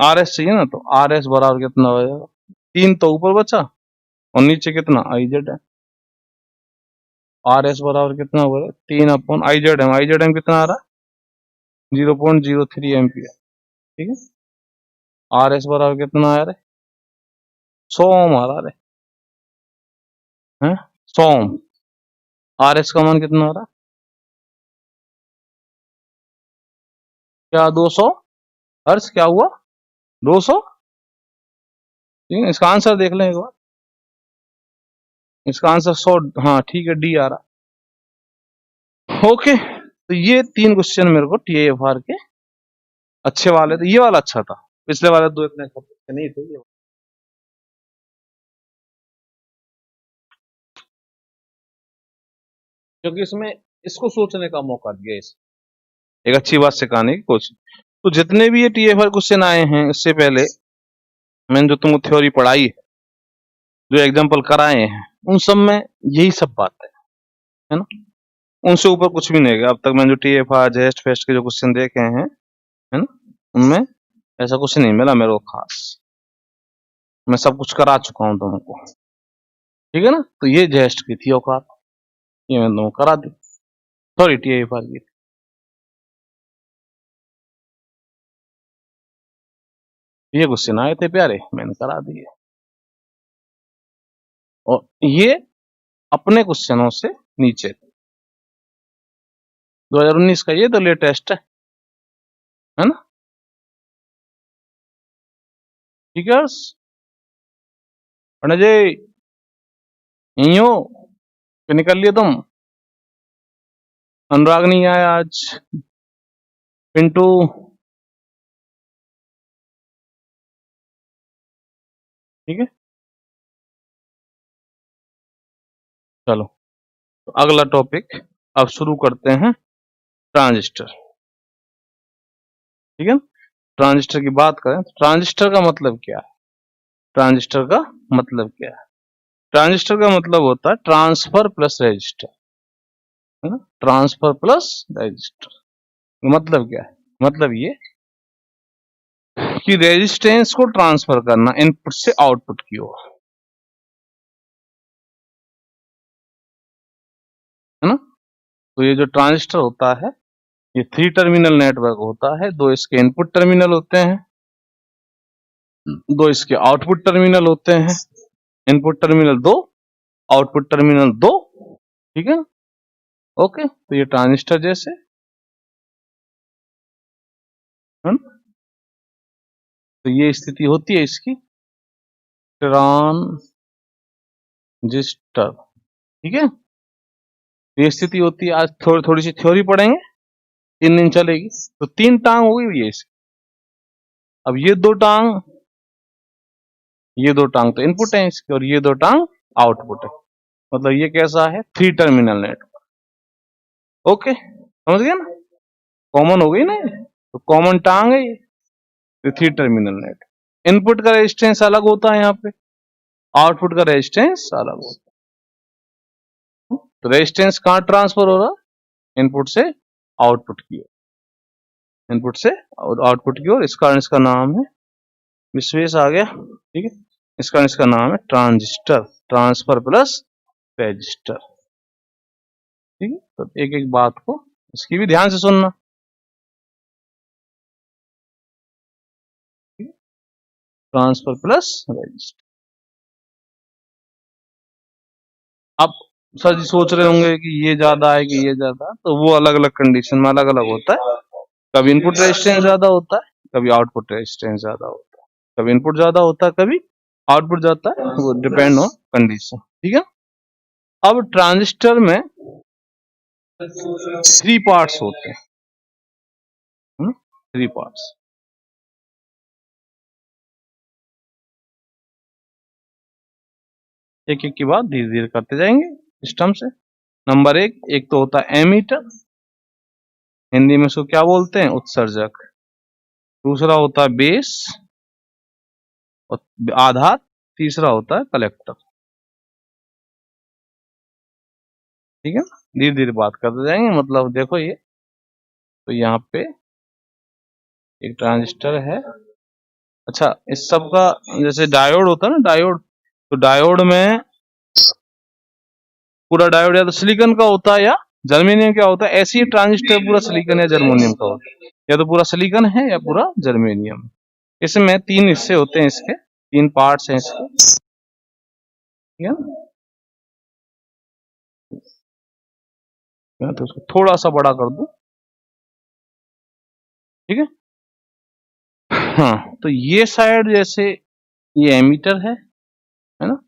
आर एस चाहिए ना, तो आर एस बराबर कितना हो जाएगा, 3 तो ऊपर बचा और नीचे कितना आई जेड है, आर एस बराबर कितना हो गया, 3 upon I Z M, I Z M कितना आ रहा है 0.03 एम्पियर, ठीक है, आर एस बराबर कितना आ रहा है 100 ओम आ रहा है, 100 ओम, आर एस का मान कितना आ रहा है, क्या 200 हर्ष, क्या हुआ 200, ठीक है, इसका आंसर देख लें एक बार, इसका आंसर 100, हाँ ठीक है, डी आ रहा, ओके। तो ये 3 क्वेश्चन मेरे को टीआईएफआर के अच्छे वाले थे, ये वाला अच्छा था, पिछले वाले 2 इतने अच्छे नहीं थे, ये क्योंकि इसमें इसको सोचने का मौका दिया, इस एक अच्छी बात सिखाने की कोशिश। तो जितने भी ये टीआईएफआर क्वेश्चन आए हैं इससे पहले, मैंने जो तुमको थ्योरी पढ़ाई है, जो एग्जाम्पल कराए हैं, उन सब में यही सब बात है ना, उनसे ऊपर कुछ भी नहीं है। अब तक मैंने जो टीएफआर जेस्ट फेस्ट के जो क्वेश्चन देखे हैं, है ना, उनमें ऐसा कुछ नहीं मिला मेरे को खास, मैं सब कुछ करा चुका हूँ तुमको, ठीक है ना। तो ये जेस्ट की थी औकात, ये मैंने तुमको करा दी, सॉरी टीएफआर की, ये क्वेश्चन आए थे प्यारे, मैंने करा दिए, और ये अपने क्वेश्चनों से नीचे 2019 का ये तो लेटेस्ट है ना, ठीक है। जी यहीं हो कि निकल लिए तुम? अनुराग नहीं आया आज, पिंटू, ठीक है। चलो तो अगला टॉपिक अब शुरू करते हैं, ट्रांजिस्टर, ठीक है। ट्रांजिस्टर की बात करें तो ट्रांजिस्टर का मतलब क्या है? ट्रांजिस्टर का मतलब क्या है? ट्रांजिस्टर का मतलब होता है ट्रांसफर प्लस रेजिस्टर, है ना। ट्रांसफर प्लस रेजिस्टर मतलब क्या है? मतलब ये कि रेजिस्टेंस को ट्रांसफर करना इनपुट से आउटपुट की ओर, है ना। तो ये जो ट्रांजिस्टर होता है ये 3 टर्मिनल नेटवर्क होता है। 2 इसके इनपुट टर्मिनल होते हैं, 2 इसके आउटपुट टर्मिनल होते हैं। इनपुट टर्मिनल 2, आउटपुट टर्मिनल 2, ठीक है। ओके, तो ये ट्रांजिस्टर जैसे, है ना। तो ये स्थिति होती है इसकी, ट्रांजिस्टर, ठीक है। ये स्थिति होती है। आज थोड़ी सी थ्योरी पढ़ेंगे, 3 दिन चलेगी। तो 3 टांग हो गई ये इसकी। अब ये 2 टांग, ये 2 टांग तो इनपुट है इसके, और ये 2 टांग आउटपुट है। मतलब ये कैसा है? 3 टर्मिनल नेटवर्क। ओके, समझ गया ना? कॉमन हो गई ना ये? तो कॉमन टांग है ये 3 टर्मिनल नेटवर्क। इनपुट का रेजिस्टेंस अलग होता है यहाँ पे, आउटपुट का रेजिस्टेंस अलग होता है। तो रेजिस्टेंस कहाँ ट्रांसफर हो रहा है? इनपुट से आउटपुट की ओर, इनपुट से आउटपुट की ओर। इसका नाम है, विश्वेश आ गया, ठीक है। इसका नाम है ट्रांजिस्टर, ट्रांसफर प्लस रेजिस्टर, ठीक है। तो एक एक बात को इसकी भी ध्यान से सुनना, ट्रांसफर प्लस रेजिस्टर। अब सर जी सोच रहे होंगे कि ये ज्यादा है कि ये ज्यादा है, तो वो अलग अलग कंडीशन में अलग अलग होता है। कभी इनपुट रेजिस्टेंस ज्यादा होता है, कभी आउटपुट रेजिस्टेंस ज्यादा होता है। कभी इनपुट ज्यादा होता है, कभी आउटपुट जाता है, वो डिपेंड ऑन कंडीशन, ठीक है। अब ट्रांजिस्टर में 3 पार्ट्स होते हैं, 3 पार्ट्स। एक एक की बात धीरे धीरे करते जाएंगे सिस्टम से। नंबर 1, एक तो होता है एमीटर, हिंदी में उसको क्या बोलते हैं? उत्सर्जक। दूसरा होता है बेस और आधार। तीसरा होता है कलेक्टर, ठीक है। धीरे धीरे बात करते जाएंगे। मतलब देखो ये, तो यहाँ पे एक ट्रांजिस्टर है। अच्छा, इस सब का जैसे डायोड होता है ना, डायोड, तो डायोड में पूरा डायोड या तो सिलिकॉन का होता है या जर्मेनियम का होता है। ऐसी ट्रांजिस्टर पूरा सिलिकॉन या जर्मेनियम का होता है, या तो पूरा सिलिकॉन है या पूरा जर्मेनियम। इसमें 3 हिस्से होते हैं इसके, 3 पार्ट्स हैं इसके, ठीक है। मैं तो उसको थोड़ा सा बड़ा कर दूं, ठीक है। हाँ, तो ये साइड जैसे ये एमीटर है ना,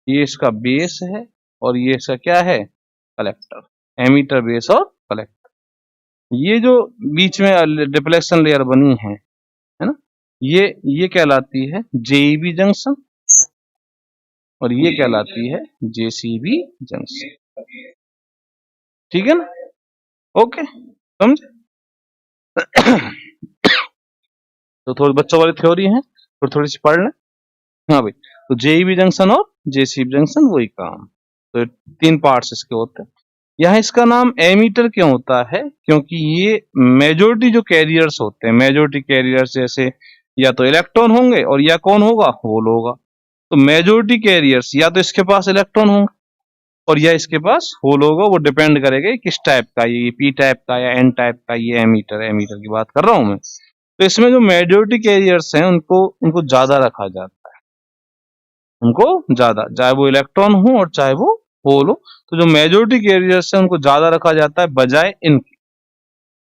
ये इसका बेस है, और ये इसका क्या है? कलेक्टर। एमीटर, बेस और कलेक्टर। ये जो बीच में डिफ्लेक्शन लेयर बनी है ना, ये कहलाती है जेईबी जंक्शन, और ये कहलाती है जेसीबी जंक्शन, ठीक है ना। ओके, समझे? तो थोड़ी बच्चों वाली थ्योरी है, तो थोड़ी सी पढ़ लें। हाँ भाई, तो जेईबी जंक्शन और जेसीबी जंक्शन वही काम। तो 3 पार्ट्स इसके होते हैं। यहाँ इसका नाम एमीटर क्यों होता है? क्योंकि ये मेजॉरिटी जो कैरियर्स होते हैं, मेजॉरिटी कैरियर्स जैसे या तो इलेक्ट्रॉन होंगे और या कौन होगा? होल होगा। तो मेजॉरिटी कैरियर्स या तो इसके पास इलेक्ट्रॉन होंगे और या इसके पास होल होगा। वो डिपेंड करेगा किस टाइप का, ये पी टाइप का या एन टाइप का। ये एमीटर, एमीटर की बात कर रहा हूं मैं। तो इसमें जो मेजॉरिटी कैरियर्स हैं उनको ज्यादा रखा जाता है, उनको ज्यादा, चाहे वो इलेक्ट्रॉन हो और चाहे वो होल हो। तो जो मेजॉरिटी कैरियर्स है उनको ज्यादा रखा जाता है बजाय इनके,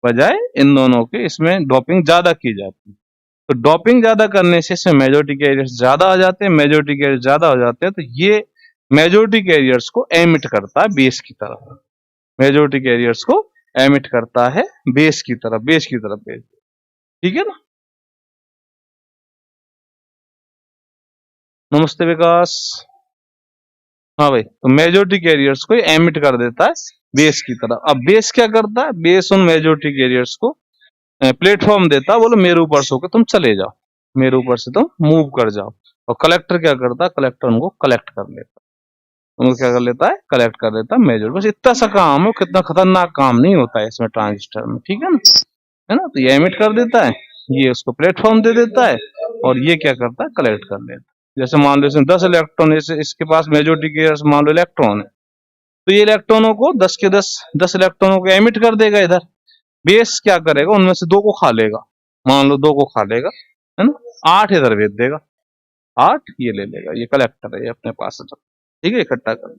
बजाय इन दोनों के। इसमें डॉपिंग ज्यादा की जाती है। तो डॉपिंग ज्यादा करने से इसमें मेजॉरिटी कैरियर्स ज्यादा आ जाते हैं। मेजॉरिटी कैरियर्स ज्यादा हो जाते हैं तो ये मेजॉरिटी कैरियर्स को एमिट करता है बेस की तरफ, मेजॉरिटी कैरियर्स को एमिट करता है बेस की तरफ, बेस की तरफ भेज, ठीक है ना। नमस्ते विकास। हाँ भाई, तो मेजॉरिटी कैरियर्स को एमिट कर देता है बेस की तरफ। अब बेस क्या करता है, बेस उन मेजॉरिटी कैरियर्स को प्लेटफॉर्म देता है, बोलो मेरे ऊपर से होकर तुम चले जाओ, मेरे ऊपर से तुम मूव कर जाओ। और कलेक्टर क्या करता है, कलेक्टर उनको कलेक्ट कर लेता है, उनको क्या कर लेता है, कलेक्ट कर लेता है मेजर। बस इतना सा काम हो, कितना खतरनाक काम नहीं होता है इसमें ट्रांजिस्टर में, ठीक है ना। तो ये एमिट कर देता है, ये उसको प्लेटफॉर्म दे देता है, और ये क्या करता है, कलेक्ट कर लेता है। जैसे मान लो इसमें 10 इलेक्ट्रॉन, इसके पास मेजॉरिटी के मान लो इलेक्ट्रॉन है, तो ये इलेक्ट्रॉनों को 10 के 10 इलेक्ट्रॉनों को एमिट कर देगा इधर। बेस क्या करेगा, उनमें से 2 को खा लेगा, मान लो 2 को खा लेगा, है ना, 8 इधर भेज देगा, 8 ये ले लेगा, ये कलेक्टर है, ये अपने पास है, ठीक है, इकट्ठा कर,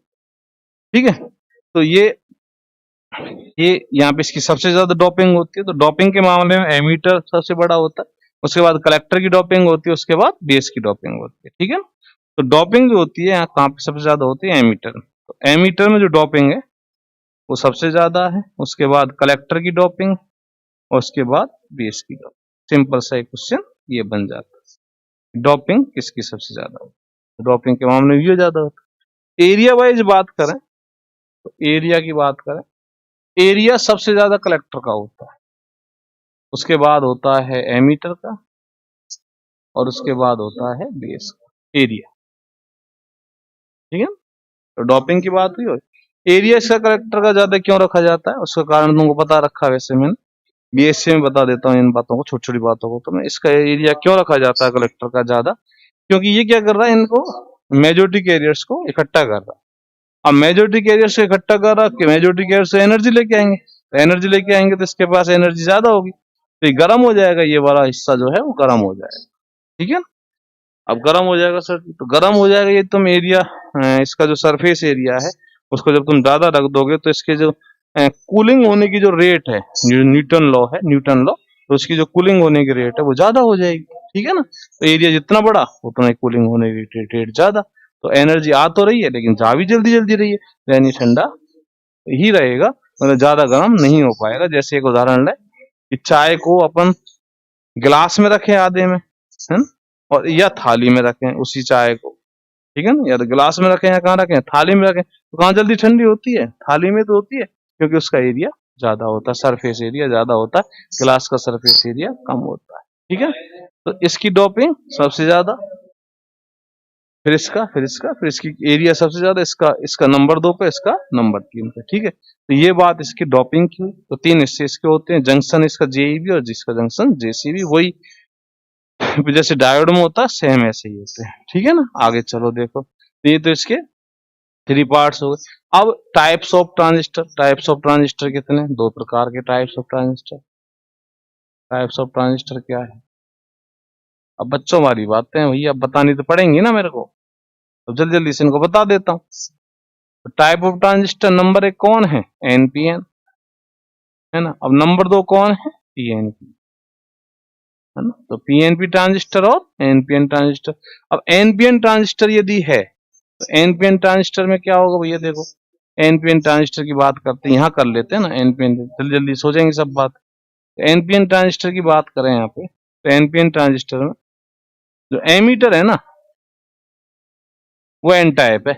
ठीक है। तो ये यहाँ पे इसकी सबसे ज्यादा डोपिंग होती है। तो डोपिंग के मामले में एमीटर सबसे बड़ा होता है, उसके बाद कलेक्टर की डोपिंग होती है, उसके बाद बेस की डोपिंग होती है, ठीक है। तो डोपिंग जो होती है यहाँ कहाँ पे सबसे ज्यादा होती है, एमीटर में। तो एमीटर में जो डोपिंग है वो सबसे ज्यादा है, उसके बाद कलेक्टर की डोपिंग, और उसके बाद बेस की डोपिंग। सिंपल सा एक क्वेश्चन ये बन जाता है, डोपिंग किसकी सबसे ज्यादा होती है। डोपिंग के मामले में ये ज्यादा होता है। एरिया वाइज बात करें, तो एरिया की बात करें, एरिया सबसे ज्यादा कलेक्टर का होता है, उसके बाद होता है एमीटर का, और उसके बाद होता है बेस का एरिया, ठीक है। तो डॉपिंग की बात हुई, और एरिया इसका कलेक्टर का ज्यादा क्यों रखा जाता है, उसका कारण तुमको पता रखा, वैसे मैंने बीएससी में बता देता हूँ इन बातों को, छोटी छोटी बातों को। तो मैं इसका एरिया क्यों रखा जाता है कलेक्टर का ज्यादा, क्योंकि ये क्या कर रहा है, इनको मेजॉरिटी कैरियर्स को इकट्ठा कर रहा है। अब मेजॉरिटी कैरियर्स को इकट्ठा कर रहा है, मेजॉरिटी कैरियर्स से एनर्जी लेके आएंगे, तो एनर्जी लेके आएंगे तो इसके पास एनर्जी ज्यादा होगी, तो ये गर्म हो जाएगा, ये वाला हिस्सा जो है वो गर्म हो जाएगा, ठीक है। अब गर्म हो जाएगा सर, तो गर्म हो जाएगा ये, तुम एरिया, इसका जो सरफेस एरिया है उसको जब तुम ज्यादा रख दोगे, तो इसके जो कूलिंग होने की जो रेट है, न्यूटन लॉ है, न्यूटन लॉ, तो उसकी जो कूलिंग होने की रेट है वो ज्यादा हो जाएगी, ठीक है ना। तो एरिया जितना बड़ा उतना ही कूलिंग होने की रेट ज्यादा, तो एनर्जी आ तो रही है लेकिन जा भी जल्दी जल्दी रही है, यानी ठंडा ही रहेगा, मतलब ज्यादा गर्म नहीं हो पाएगा। जैसे एक उदाहरण ले कि चाय को अपन गिलास में रखें आधे में, है ना, और या थाली में रखें उसी चाय को, ठीक है ना, या तो गिलास में रखें या कहाँ रखें, थाली में रखें, तो कहाँ जल्दी ठंडी होती है, थाली में तो होती है, क्योंकि उसका एरिया ज्यादा होता है, सरफेस एरिया ज्यादा होता है, गिलास का सरफेस एरिया कम होता है, ठीक है। तो इसकी डोपिंग सबसे ज्यादा, फिर इसकी एरिया सबसे ज्यादा, इसका इसका नंबर 2 पे, इसका नंबर 3 पे, ठीक है। तो ये बात इसकी डोपिंग की। तो 3 हिस्से इसके होते हैं, जंक्शन इसका जेईबी और जिसका जंक्शन जेसीबी, वही जैसे डायोड में होता है सेम ऐसे ही होते हैं, ठीक है ना। आगे चलो देखो, तो ये तो इसके 3 पार्ट्स हो गए। अब types of transistor, types of transistor कितने, 2 प्रकार के types of transistor. Types of transistor क्या है, अब बच्चों वाली बातें हैं भैया, अब बतानी तो पड़ेंगी ना मेरे को, तो जल्दी जल्दी से इनको बता देता हूँ। तो टाइप ऑफ ट्रांजिस्टर नंबर 1 कौन है, एनपीएन, है ना। अब नंबर 2 कौन है, पीएनपी, है ना। तो पीएनपी ट्रांजिस्टर और एनपीएन ट्रांजिस्टर। अब एनपीएन ट्रांजिस्टर यदि है, तो एनपीएन ट्रांजिस्टर में क्या होगा भैया, देखो एनपीएन ट्रांजिस्टर की बात करते हैं, यहाँ कर लेते हैं ना एनपीएन, जल्दी जल्दी सोचेंगे सब बात। तो एनपीएन ट्रांजिस्टर की बात करें यहाँ पे, तो एनपीएन ट्रांजिस्टर में जो एमीटर है ना वो एन टाइप है,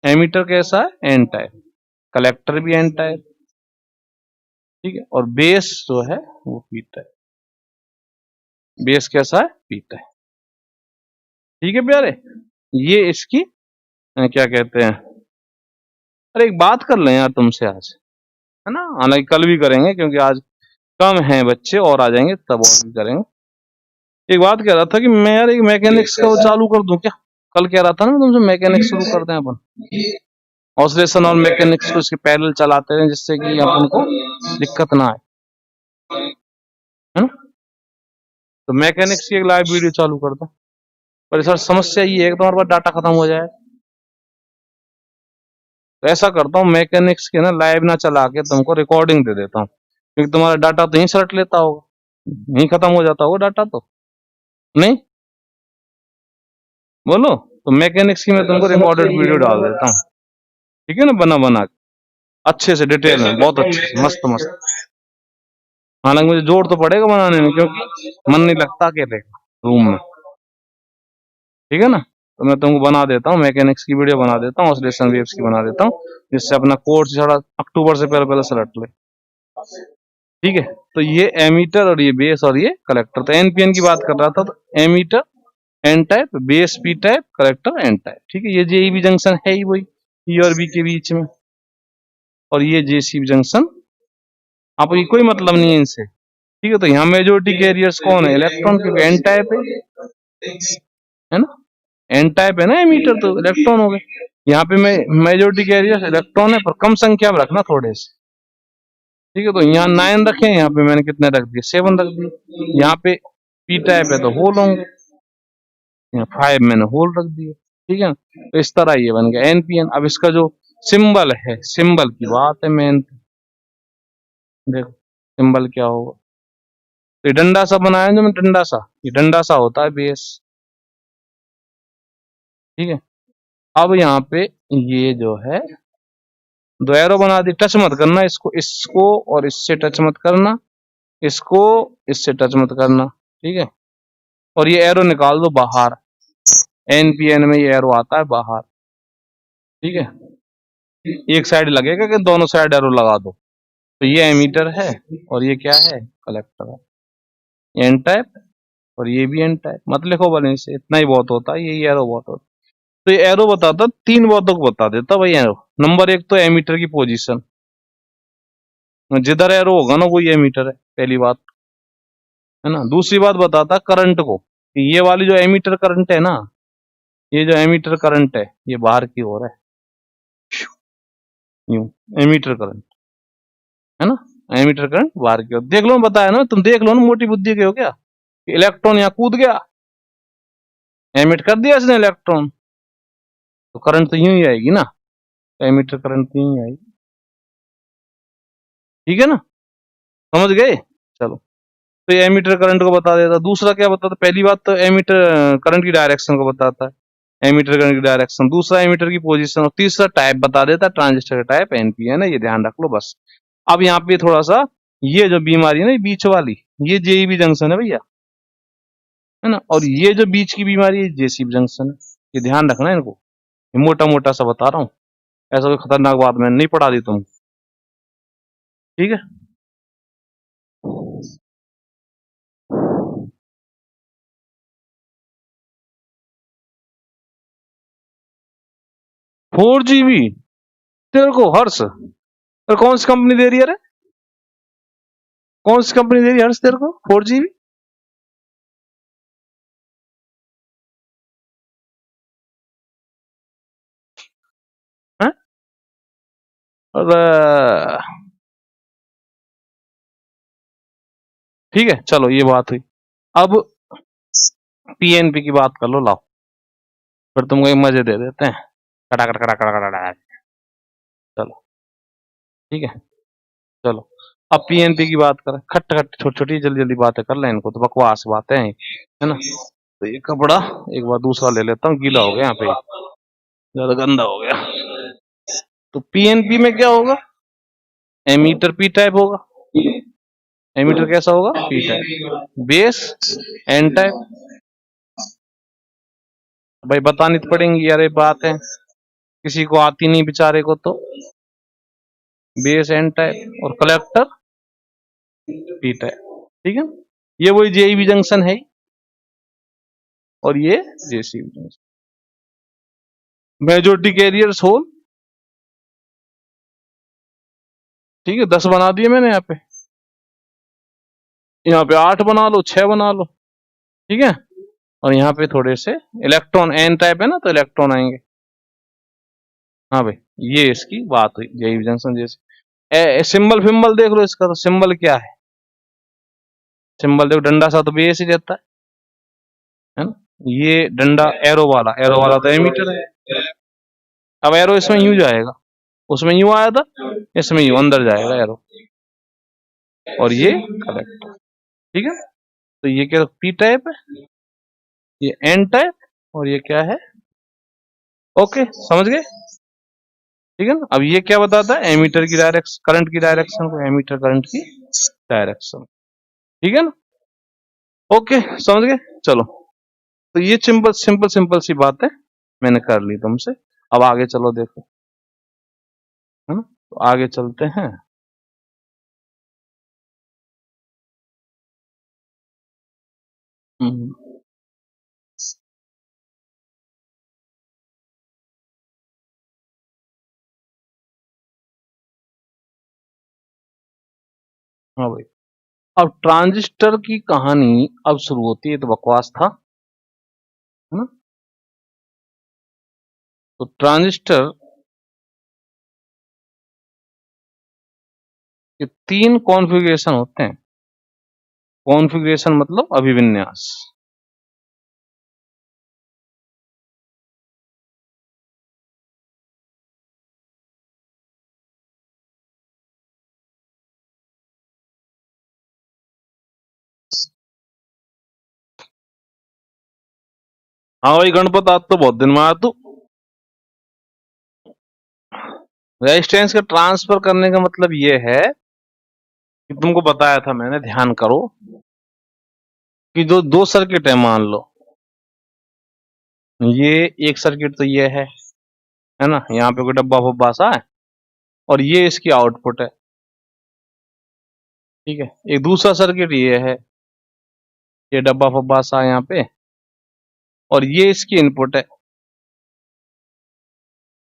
एमीटर कैसा है, एन टाइप, कलेक्टर भी एन टाइप, ठीक है। और बेस जो है वो पी टाइप, बेस कैसा है, पी टाइप, ठीक है प्यारे। ये इसकी क्या कहते हैं, अरे एक बात कर लें यार तुमसे आज, है ना, हालांकि कल भी करेंगे क्योंकि आज कम हैं बच्चे, और आ जाएंगे तब और भी करेंगे। एक बात कह रहा था कि मैं यार एक मैकेनिक्स का वो चालू कर दूं क्या, कल कह रहा था ना तुमसे मैकेनिक्स शुरू कर दें अपन, ऑसिलेशन और मैकेनिक्स को इसके पैरेलल चलाते हैं, जिससे कि अपन को दिक्कत ना आए, है ना। तो मैकेनिक्स की एक लाइव वीडियो चालू कर दो, पर सर समस्या ये है कि तुम्हारे पास डाटा खत्म हो जाए। तो ऐसा करता हूँ, मैकेनिक्स के ना लाइव ना चला के तुमको रिकॉर्डिंग दे देता हूँ, क्योंकि तुम्हारा डाटा तो यहीं से रट लेता होगा, यहीं खत्म हो जाता होगा डाटा, तो नहीं बोलो। तो मैकेनिक्स की मैं तुमको रिकॉर्डेड वीडियो डाल देता हूँ, ठीक है ना, बना बना के अच्छे से डिटेल में, बहुत अच्छे से, मस्त मस्त। हालांकि मुझे जोर तो पड़ेगा बनाने में, क्योंकि मन नहीं लगता अकेले रूम में, ठीक है ना। तो मैं तुमको बना देता हूँ, मैकेनिक्स की वीडियो बना देता हूँ, ऑसिलेशन वेव्स की बना देता हूँ, जिससे अपना कोर्स थोड़ा अक्टूबर से पहले पहले से रट ले, ठीक है। तो ये एमीटर और ये बेस और ये कलेक्टर। तो एनपीएन की बात कर रहा था, तो emitter N type, base P type, collector N type, ठीक है। ये जेईबी जंक्शन है ही वही, ई और बी के बीच में, और ये जेसीबी जंक्शन, आपको ये कोई मतलब नहीं है इनसे, ठीक है। तो यहाँ मेजोरिटी कैरियर्स कौन है, इलेक्ट्रॉन, क्योंकि एन टाइप है ना, एन टाइप है ना एमीटर, तो इलेक्ट्रॉन हो गए। यहाँ पे मैं मेजोरिटी कैरियर्स इलेक्ट्रॉन है, पर कम संख्या में रखना थोड़े से, ठीक है। तो यहाँ 9 रखे, यहाँ पे मैंने कितने रख दिए, 7 रख दिए। यहाँ पे पी टाइप है तो होल होंगे, यहाँ 5 मैंने होल रख दिए, ठीक है। तो इस तरह ये बन गया एनपीएन। अब इसका जो सिंबल है, सिंबल की बात है मेन, देखो सिंबल क्या होगा। तो ये डंडा सा बनाया जो मैं, डंडा सा, ये डंडा सा होता है बेस, ठीक है। अब यहाँ पे ये जो है दो एरो बना दी, टच मत करना इसको, इसको और इससे टच मत करना, इसको इससे टच मत करना, ठीक है। और ये एरो निकाल दो बाहर, एनपीएन में ये एरो आता है बाहर, ठीक है। एक साइड लगेगा कि दोनों साइड एरो लगा दो। तो ये एमीटर है और ये क्या है, कलेक्टर है, एन टाइप, और ये भी एन टाइप, मत लिखो बने से, इतना ही बहुत होता है, यही एरो बहुत होता है। तो ये एरो बताता, 3 बातों को बता देता भाई एरो। नंबर 1 तो एमीटर की पोजीशन, जिधर एरो होगा ना वही एमीटर है, पहली बात, है ना। दूसरी बात बताता करंट को, कि ये वाली जो एमीटर करंट है ना, ये जो एमीटर करंट है ये बाहर की ओर है, यूं एमीटर करंट, है ना, एमीटर करंट बाहर की ओर। देख लो, बताया ना, तुम देख लो ना, मोटी बुद्धि के हो क्या, इलेक्ट्रॉन यहाँ कूद गया, एमिट कर दिया इसने इलेक्ट्रॉन, तो करंट तो यूं ही आएगी ना, एमीटर करंट तो यूं ही आएगी, ठीक है ना, समझ गए। चलो, तो ये एमीटर करंट को बता देता। दूसरा क्या बताता, पहली बात तो एमीटर करंट की डायरेक्शन को बताता है, एमीटर करंट की डायरेक्शन। दूसरा एमीटर की पोजीशन, और तीसरा टाइप बता देता है, ट्रांजिस्टर का टाइप एनपीएन है, ये ध्यान रख लो बस। अब यहाँ पे थोड़ा सा, ये जो बीमारी है ना, बीच वाली, ये जेईबी जंक्शन है भैया, है ना, और ये जो बीच की बीमारी है जेसीबी जंक्शन है, ये ध्यान रखना है इनको, मोटा मोटा सा बता रहा हूँ, ऐसा कोई खतरनाक बात मैंने नहीं पढ़ा दी तुम, ठीक है। 4 GB तेरे को हर्ष, तो कौन सी कंपनी दे रही है रे, कौन सी कंपनी दे रही है हर्ष तेरे को 4 GB? हैं? अरे ठीक है, चलो ये बात हुई। अब पीएनपी की बात कर लो, लाओ, फिर तुमको एक मजे दे देते हैं, खटाखट खटाखट खटाखट, चलो ठीक है। चलो, अब पीएनपी की बात करें, खट खट छोटी छोटी जल्दी जल्दी बातें कर लें, इनको तो बकवास बातें हैं, है ना। तो ये कपड़ा एक बार दूसरा ले लेता हूँ, गीला हो गया यहाँ पे, ज्यादा गंदा हो गया। तो पीएनपी में क्या होगा, एमीटर पी टाइप होगा, एमीटर कैसा होगा, P type, base N type, भाई बतानी तो पड़ेंगी यार, ये बात है, किसी को आती नहीं बेचारे को, तो बेस एन टाइप, और कलेक्टर पी टाइप, ठीक है। ये वही जेईबी जंक्शन है, और ये JCB junction, majority carriers hole, ठीक है। 10 बना दिए मैंने यहाँ पे 8 बना लो, 6 बना लो, ठीक है। और यहाँ पे थोड़े से इलेक्ट्रॉन, एन टाइप है ना, तो इलेक्ट्रॉन आएंगे, हाँ भाई, ये इसकी बात हुई जेईबी जंक्शन जैसे। सिंबल फिंबल देख लो इसका, तो सिंबल क्या है, सिंबल देखो, डंडा सा तो बेस ही रहता है ना, ये डंडा एरो वाला तो एमीटर है। अब एरो इसमें यूं जाएगा, उसमें यूं आया था, इसमें यूं अंदर जाएगा एरो, और ये कलेक्टर, ठीक है। तो ये क्या पी टाइप है, ये एन टाइप, और ये क्या है ओके, समझ गए? ठीक है ना। अब ये क्या बताता है, एमीटर की डायरेक्शन, करंट की डायरेक्शन को, एमीटर करंट की डायरेक्शन। ठीक है ना। ओके, समझ गए। चलो, तो ये सिंपल सिंपल सिंपल सी बात है, मैंने कर ली तुमसे। अब आगे चलो, देखो, है ना। तो आगे चलते हैं। हम्म, हाँ भाई। अब ट्रांजिस्टर की कहानी अब शुरू होती है, तो बकवास था, है ना। तो ट्रांजिस्टर के 3 कॉन्फ़िगरेशन होते हैं। कॉन्फ़िगरेशन मतलब अभिविन्यास। हाँ भाई गणपत, आज तो बहुत दिन में आया तू। रेजिस्टेंस का ट्रांसफर करने का मतलब ये है कि तुमको बताया था मैंने, ध्यान करो, कि जो 2 सर्किट है, मान लो ये एक सर्किट तो ये है ना, यहाँ पे कोई डब्बा फब्बा सा है, और ये इसकी आउटपुट है। ठीक है। एक दूसरा सर्किट ये है, ये डब्बा फब्बा सा है यहाँ पे, और ये इसकी इनपुट है।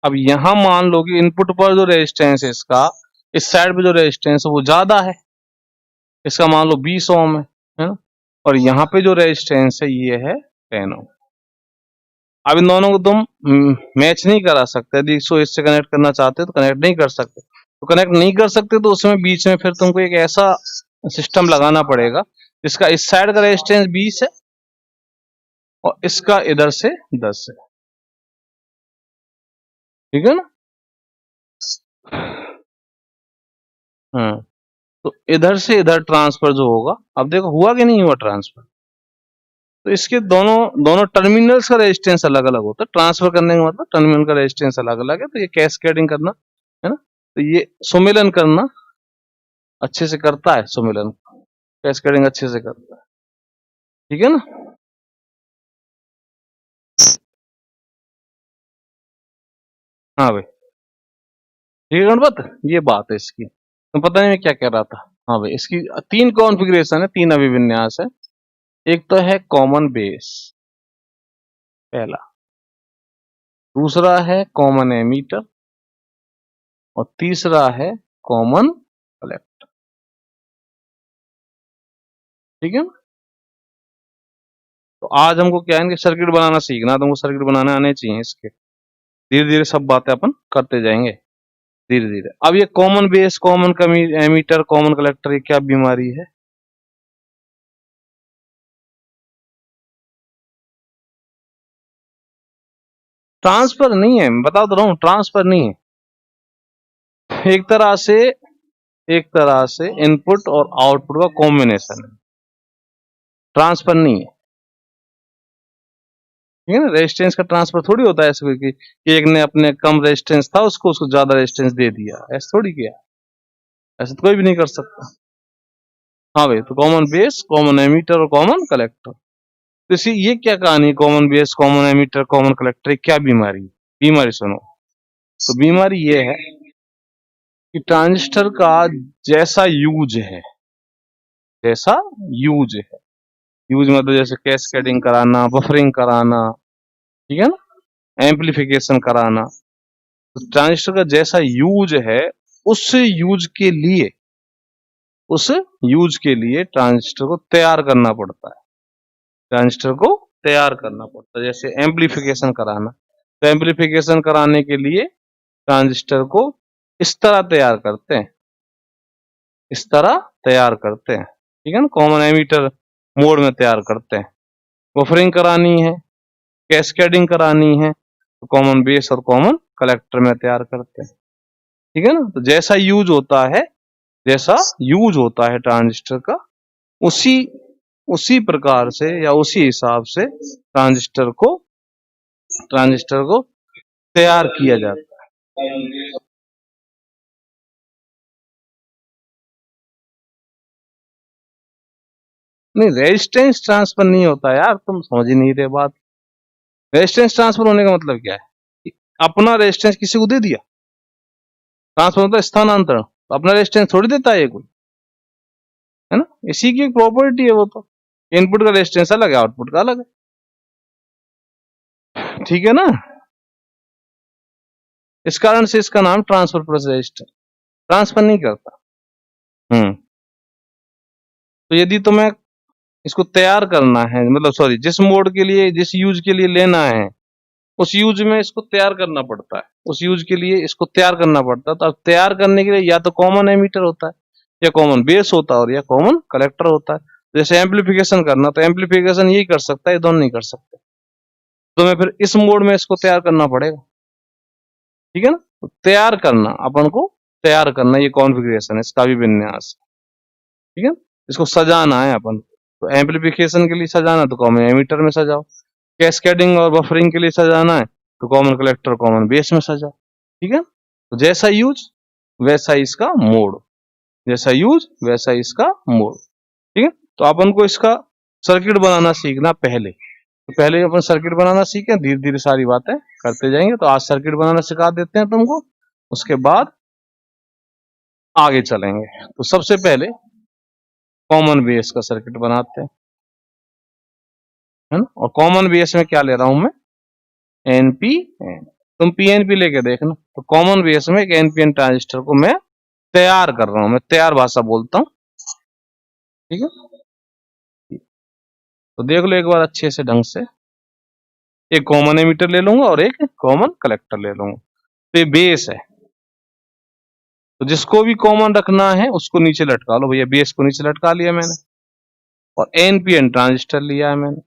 अब यहां मान लो कि इनपुट पर जो रेजिस्टेंस है इसका, इस साइड पे जो रेजिस्टेंस है वो ज्यादा है, इसका मान लो 20 ओम है ना, और यहाँ पे जो रेजिस्टेंस है ये है 10 ओम। अब इन दोनों को तुम मैच नहीं करा सकते, यदि इसको इससे कनेक्ट करना चाहते हो तो कनेक्ट नहीं कर सकते। तो कनेक्ट नहीं कर सकते तो उसमें बीच में फिर तुमको एक ऐसा सिस्टम लगाना पड़ेगा जिसका इस साइड का रेजिस्टेंस 20 है और इसका इधर से 10 है। ठीक है ना। हाँ, तो इधर से इधर ट्रांसफर जो होगा, अब देखो हुआ कि नहीं हुआ ट्रांसफर। तो इसके दोनों दोनों टर्मिनल्स का रेजिस्टेंस अलग अलग होता है। ट्रांसफर करने का मतलब टर्मिनल का रेजिस्टेंस अलग अलग है, तो ये कैस्केडिंग करना, है ना, तो ये सुमेलन करना अच्छे से करता है, सुमेलन कैस्केडिंग अच्छे से करता है। ठीक है ना। हाँ भाई, ठीक है गणपत, ये बात है इसकी। तो पता नहीं मैं क्या कह रहा था। हाँ भाई, इसकी 3 कॉन्फ़िगरेशन है, 3 अभिविन्यास है। एक तो है कॉमन बेस, पहला। दूसरा है कॉमन एमीटर, और तीसरा है कॉमन कलेक्टर। ठीक है ना। तो आज हमको क्या है, इनके सर्किट बनाना सीखना, तुमको सर्किट बनाने आने चाहिए इसके। धीरे धीरे सब बातें अपन करते जाएंगे, धीरे धीरे। अब ये common base, common ammeter, common collector, ये क्या बीमारी है? ट्रांसफर नहीं है, मैं बता तो रहा हूँ, ट्रांसफर नहीं है। एक तरह से इनपुट और आउटपुट का कॉम्बिनेशन है, ट्रांसफर नहीं है। ठीक है ना। रेजिस्टेंस का ट्रांसफर थोड़ी होता है ऐसे कि एक ने अपने कम रेजिस्टेंस था उसको उसको ज्यादा रेजिस्टेंस दे दिया, ऐसा थोड़ी किया। ऐसा तो कोई भी नहीं कर सकता। हाँ भाई, तो कॉमन बेस, कॉमन एमीटर और कॉमन कलेक्टर। तो इसी ये क्या कहानी, common base, common ammeter, common collector, क्या बीमारी? बीमारी सुनो। तो बीमारी ये है कि ट्रांजिस्टर का जैसा यूज है, जैसा यूज है, यूज मतलब जैसे कैस्केडिंग कराना, बफरिंग कराना, ठीक है ना, एम्पलीफिकेशन कराना। तो ट्रांजिस्टर का जैसा यूज है, उस यूज के लिए उस यूज के लिए ट्रांजिस्टर को तैयार करना पड़ता है। ट्रांजिस्टर को तैयार करना पड़ता है, जैसे एम्पलीफिकेशन कराना। तो एम्पलीफिकेशन कराने के लिए ट्रांजिस्टर को इस तरह तैयार करते हैं, इस तरह तैयार करते हैं। ठीक है ना, कॉमन एमीटर मोड में तैयार करते हैं। बफरिंग करानी है, कैस्केडिंग करानी है, तो कॉमन बेस और कॉमन कलेक्टर में तैयार करते हैं। ठीक है ना। तो जैसा यूज होता है ट्रांजिस्टर का, उसी उसी प्रकार से या उसी हिसाब से ट्रांजिस्टर को तैयार किया जाता है। नहीं, रेजिस्टेंस ट्रांसफर नहीं होता यार, तुम समझ ही नहीं रहे बात। रेजिस्टेंस ट्रांसफर होने का मतलब क्या है कि अपना रेजिस्टेंस किसी को दे दिया। ट्रांसफर होता है स्थानांतरण, तो अपना रेजिस्टेंस थोड़ी देता है ये कोई, है ना। इसी की एक प्रॉपर्टी है वो तो। इनपुट का रेजिस्टेंस अलग है, आउटपुट का अलग है, ठीक है ना। इस कारण से इसका नाम ट्रांसफर प्लस रेजिस्टर। ट्रांसफर नहीं करता। तो यदि तुम्हें इसको तैयार करना है, मतलब सॉरी, जिस मोड के लिए, जिस यूज के लिए लेना है, उस यूज में इसको तैयार करना पड़ता है। उस यूज के लिए इसको तैयार करना पड़ता है। तो अब तैयार करने के लिए या तो कॉमन एमीटर होता है, या कॉमन बेस होता है, और या कॉमन कलेक्टर होता है। जैसे एम्पलीफिकेशन करना, तो एम्पलीफिकेशन यही कर सकता है, ये दोनों नहीं कर सकते। तो मैं फिर इस मोड में इसको तैयार करना पड़ेगा, ठीक है ना। तो तैयार करना, अपन को तैयार करना, ये कॉन्फ़िगरेशन है, इसका भी विन्यास, ठीक है। इसको सजाना है अपन। तो एम्पलीफिकेशन के लिए सजाना तो कॉमन एमीटर में सजाओ। कैस्केडिंग और बफरिंग के लिए सजाना है तो कॉमन कलेक्टर, कॉमन बेस में सजाओ, ठीक है। तो जैसा यूज वैसा इसका मोड, जैसा यूज वैसा इसका मोड, ठीक है। तो अपन को इसका सर्किट बनाना सीखना पहले। तो पहले अपन सर्किट बनाना सीखें, धीरे धीरे सारी बातें करते जाएंगे। तो आज सर्किट बनाना सिखा देते हैं तुमको, उसके बाद आगे चलेंगे। तो सबसे पहले कॉमन बेस का सर्किट बनाते हैं, है ना। और कॉमन बेस में क्या ले रहा हूं मैं, एनपीएन। तुम पीएनपी लेके देखना। तो कॉमन बेस में एक एनपीएन ट्रांजिस्टर को मैं तैयार कर रहा हूं, मैं तैयार भाषा बोलता हूं, ठीक है। तो देख लो एक बार अच्छे से ढंग से। एक कॉमन एमीटर ले लूंगा और एक कॉमन कलेक्टर ले लूंगा। तो ये बेस है, तो जिसको भी कॉमन रखना है उसको नीचे लटका लो भैया। बेस को नीचे लटका लिया मैंने, और एनपीएन ट्रांजिस्टर लिया है मैंने,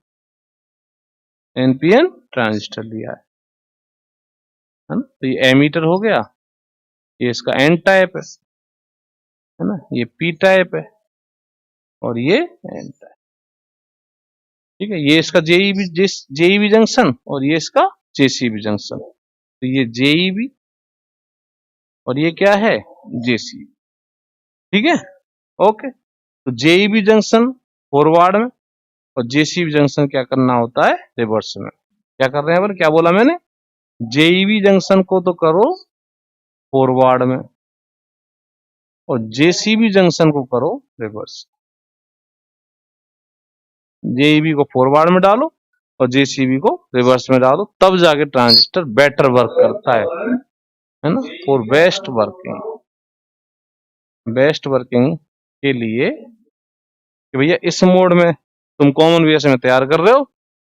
एनपीएन ट्रांजिस्टर लिया है ना। तो ये एमीटर हो गया, ये इसका एन टाइप है ना, ये पी टाइप है, और ये एन टाइप, ठीक है। ये इसका जेईबी जंक्शन, और ये इसका जेसीबी जंक्शन। तो ये जेईबी और ये क्या है, जेसीबी, ठीक है, ओके। तो जेईबी जंक्शन फॉरवर्ड में, और जेसीबी जंक्शन क्या करना होता है, रिवर्स में। क्या कर रहे हैं अपन, क्या बोला मैंने, जेईबी जंक्शन को तो करो फॉरवर्ड में, और जेसीबी जंक्शन को करो रिवर्स। जेईबी को फॉरवर्ड में डालो और जेसीबी को रिवर्स में डालो, तब जाके ट्रांजिस्टर बेटर वर्क करता है ना। फॉर बेस्ट वर्किंग के लिए कि भैया इस मोड में तुम कॉमन बेस में तैयार कर रहे हो,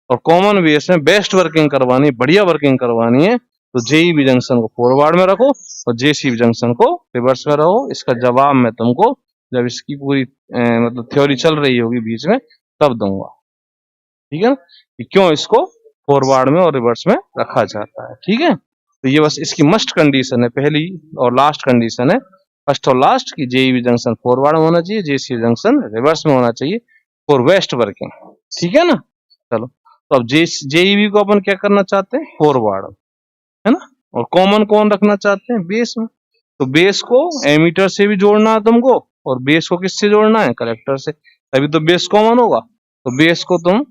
और कॉमन बेस में बेस्ट वर्किंग करवानी, बढ़िया वर्किंग करवानी है, तो जेईबी जंक्शन को फॉरवर्ड में रखो और जेसीबी जंक्शन को रिवर्स में रहो। इसका जवाब मैं तुमको जब इसकी पूरी मतलब थ्योरी चल रही होगी बीच में, तब दूंगा, ठीक है ना, कि क्यों इसको फॉरवर्ड में और रिवर्स में रखा जाता है, ठीक है। तो ये बस इसकी मस्ट कंडीशन है, पहली और लास्ट कंडीशन है, फर्स्ट और लास्ट, की जेईबी जंक्शन फॉरवर्ड में होना चाहिए, जेसीबी जंक्शन रिवर्स में होना चाहिए फॉर बेस्ट वर्किंग, ठीक है ना। चलो, तो अब जेईबी को अपन क्या करना चाहते हैं, फॉरवर्ड, है ना। और कॉमन कौन रखना चाहते हैं, बेस में। तो बेस को एमीटर से भी जोड़ना है तुमको, और बेस को किससे जोड़ना है, कलेक्टर से, तभी तो बेस कॉमन होगा। तो बेस को तुम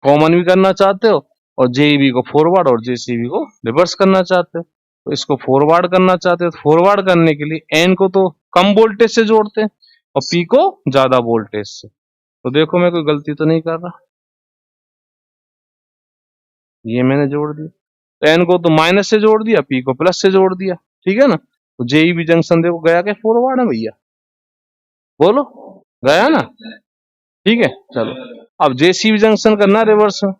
कॉमन भी करना चाहते हो, और जेईबी को फॉरवर्ड और जेसीबी को रिवर्स करना चाहते हो। तो इसको फॉरवर्ड करना चाहते हो, तो फॉरवर्ड करने के लिए एन को तो कम वोल्टेज से जोड़ते हैं, और पी को ज्यादा वोल्टेज से। तो देखो मैं कोई गलती तो नहीं कर रहा, ये मैंने जोड़ दिया। तो एन को तो माइनस से जोड़ दिया, पी को प्लस से जोड़ दिया, ठीक है ना। तो जेईबी जंक्शन देखो गया क्या, फॉरवर्ड है भैया, बोलो, गया ना, ठीक है। चलो, अब जेसीबी जंक्शन करना रिवर्स में।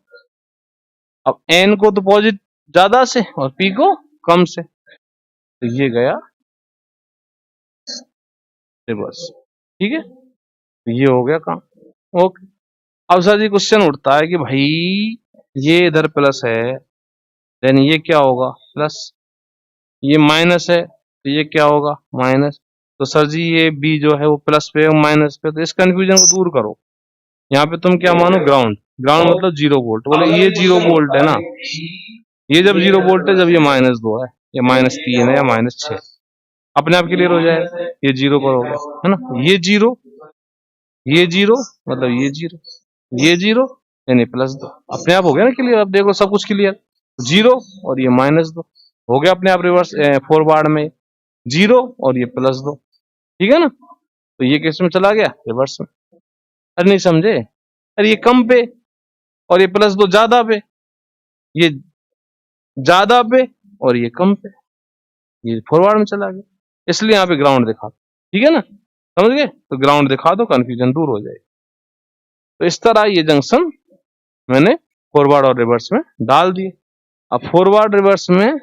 अब एन को तो पॉजिटिव ज्यादा से और पी को कम से, तो ये गया रिवर्स, ठीक है। तो ये हो गया काम, ओके। अब सर जी क्वेश्चन उठता है कि भाई ये इधर प्लस है, देन ये क्या होगा, प्लस, ये माइनस है तो ये क्या होगा, माइनस। तो सर जी ये बी जो है वो प्लस पे है माइनस पे, तो इस कंफ्यूजन को दूर करो। यहाँ पे तुम क्या मानो, ग्राउंड। ग्राउंड मतलब 0 वोल्ट, बोले ये 0 वोल्ट है ना, ये जब 0 वोल्ट है, जब ये -2 है या -3 है या -6, अपने आप क्लियर हो जाएगा। ये 0 पर हो गया है ना, ये 0 मतलब ये 0, ये 0 यानी +2, अपने आप हो गया ना क्लियर। अब देखो सब कुछ क्लियर, 0 और ये -2 हो गया अपने आप रिवर्स फॉरवर्ड में, 0 और ये +2, ठीक है ना। तो ये किस में चला गया, रिवर्स में। अरे नहीं समझे, अरे ये कम पे और ये +2 ज्यादा पे, ये ज्यादा पे और ये कम पे, ये फॉरवर्ड में चला गया, इसलिए यहाँ पे ग्राउंड दिखा, ठीक है ना, समझ गए। तो ग्राउंड दिखा दो, कंफ्यूजन दूर हो जाए। तो इस तरह ये जंक्शन मैंने फॉरवर्ड और रिवर्स में डाल दिए। अब फॉरवर्ड रिवर्स में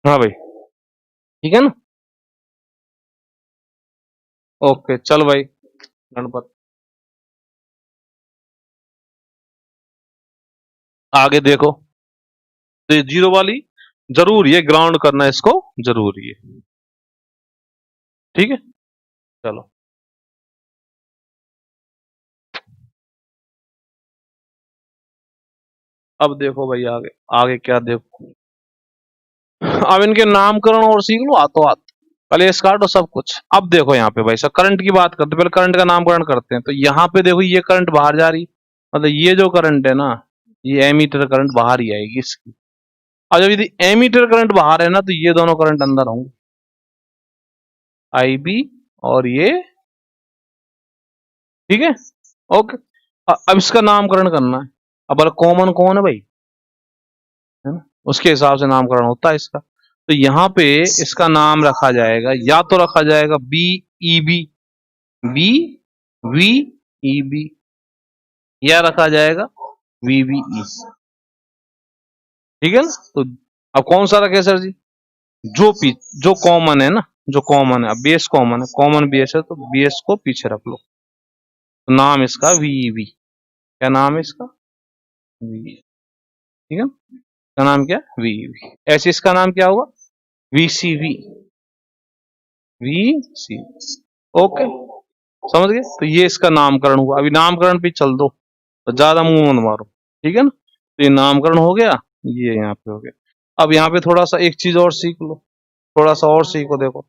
हाँ भाई, ठीक है ना, ओके चल भाई, गणपत आगे देखो। तो ये 0 वाली जरूरी है, ग्राउंड करना इसको जरूरी है, ठीक है। चलो अब देखो भाई, आगे आगे क्या देखो। अब इनके नामकरण और सीख लो हाथों हाथ, कलेश काटो सब कुछ। अब देखो यहाँ पे भाई सब करंट की बात करते, पहले करंट का नामकरण करते हैं। तो यहाँ पे देखो ये करंट बाहर जा रही, मतलब ये जो करंट है ना, ये एमीटर करंट बाहर ही आएगी इसकी। और जब यदि एमीटर करंट बाहर है ना, तो ये दोनों करंट अंदर होंगे, IB और ये, ठीक है, ओके। अब इसका नामकरण करना है। अब कॉमन कौन है भाई, है ना, उसके हिसाब से नामकरण होता है इसका। तो यहाँ पे इसका नाम रखा जाएगा, या तो रखा जाएगा BEB, BVEB, या रखा जाएगा VVE, ठीक है ना। तो अब कौन सा रखे सर जी, जो कॉमन है ना, जो कॉमन है, अब बेस कॉमन है, कॉमन बेस है, तो बेस को पीछे रख लो। तो नाम इसका VEB, क्या नाम है इसका, VEB, ठीक है, इसका नाम क्या, VEB। ऐसे इसका नाम क्या होगा, VCV, VCV, ओके, समझ गए। तो ये इसका नामकरण हुआ। अभी नामकरण पे चल दो, तो ज्यादा मुंह मत मारो, ठीक है ना। तो ये नामकरण हो गया, ये यहाँ पे हो गया। अब यहाँ पे थोड़ा सा एक चीज और सीख लो, थोड़ा सा और सीखो। देखो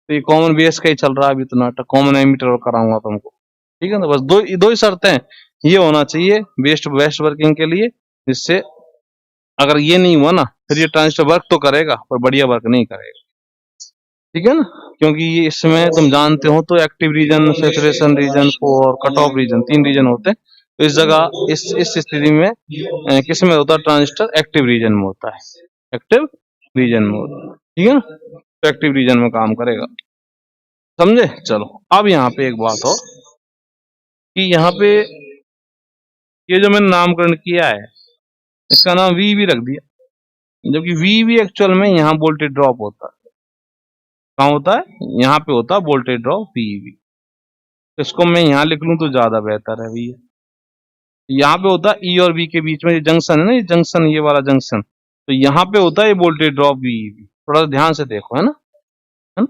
तो ये कॉमन बेस का ही चल रहा है अभी तो नाटक, कॉमन एमीटर कराऊंगा तुमको, ठीक है ना। बस दो ही शर्तें हैं, ये होना चाहिए बेस्ट वर्किंग के लिए, जिससे अगर ये नहीं हुआ ना, फिर ये ट्रांजिस्टर वर्क तो करेगा पर बढ़िया वर्क नहीं करेगा, ठीक है ना। क्योंकि ये इसमें तुम जानते हो तो एक्टिव रीजन, सैचुरेशन रीजन और कट ऑफ रीजन, 3 रीजन होते हैं। तो इस जगह इस स्थिति में किस में होता है, ट्रांजिस्टर एक्टिव रीजन में होता है, एक्टिव रीजन में होता है, ठीक है ना। तो एक्टिव रीजन में काम करेगा, समझे। चलो अब यहाँ पे एक बात और, कि यहाँ पे ये जो मैंने नामकरण किया है, इसका नाम VV रख दिया, जबकि VV एक्चुअल में यहाँ वोल्टेज ड्रॉप होता है। कहाँ होता है, यहाँ पे होता है वोल्टेज ड्रॉप VV। इसको मैं यहाँ लिख लूं तो ज्यादा बेहतर है भैया। यहाँ पे होता है E और V के बीच में, ये जंक्शन है ना, ये जंक्शन, ये वाला जंक्शन, तो यहाँ पे होता है ये वोल्टेज ड्रॉप VEB। थोड़ा सा ध्यान से देखो, है ना,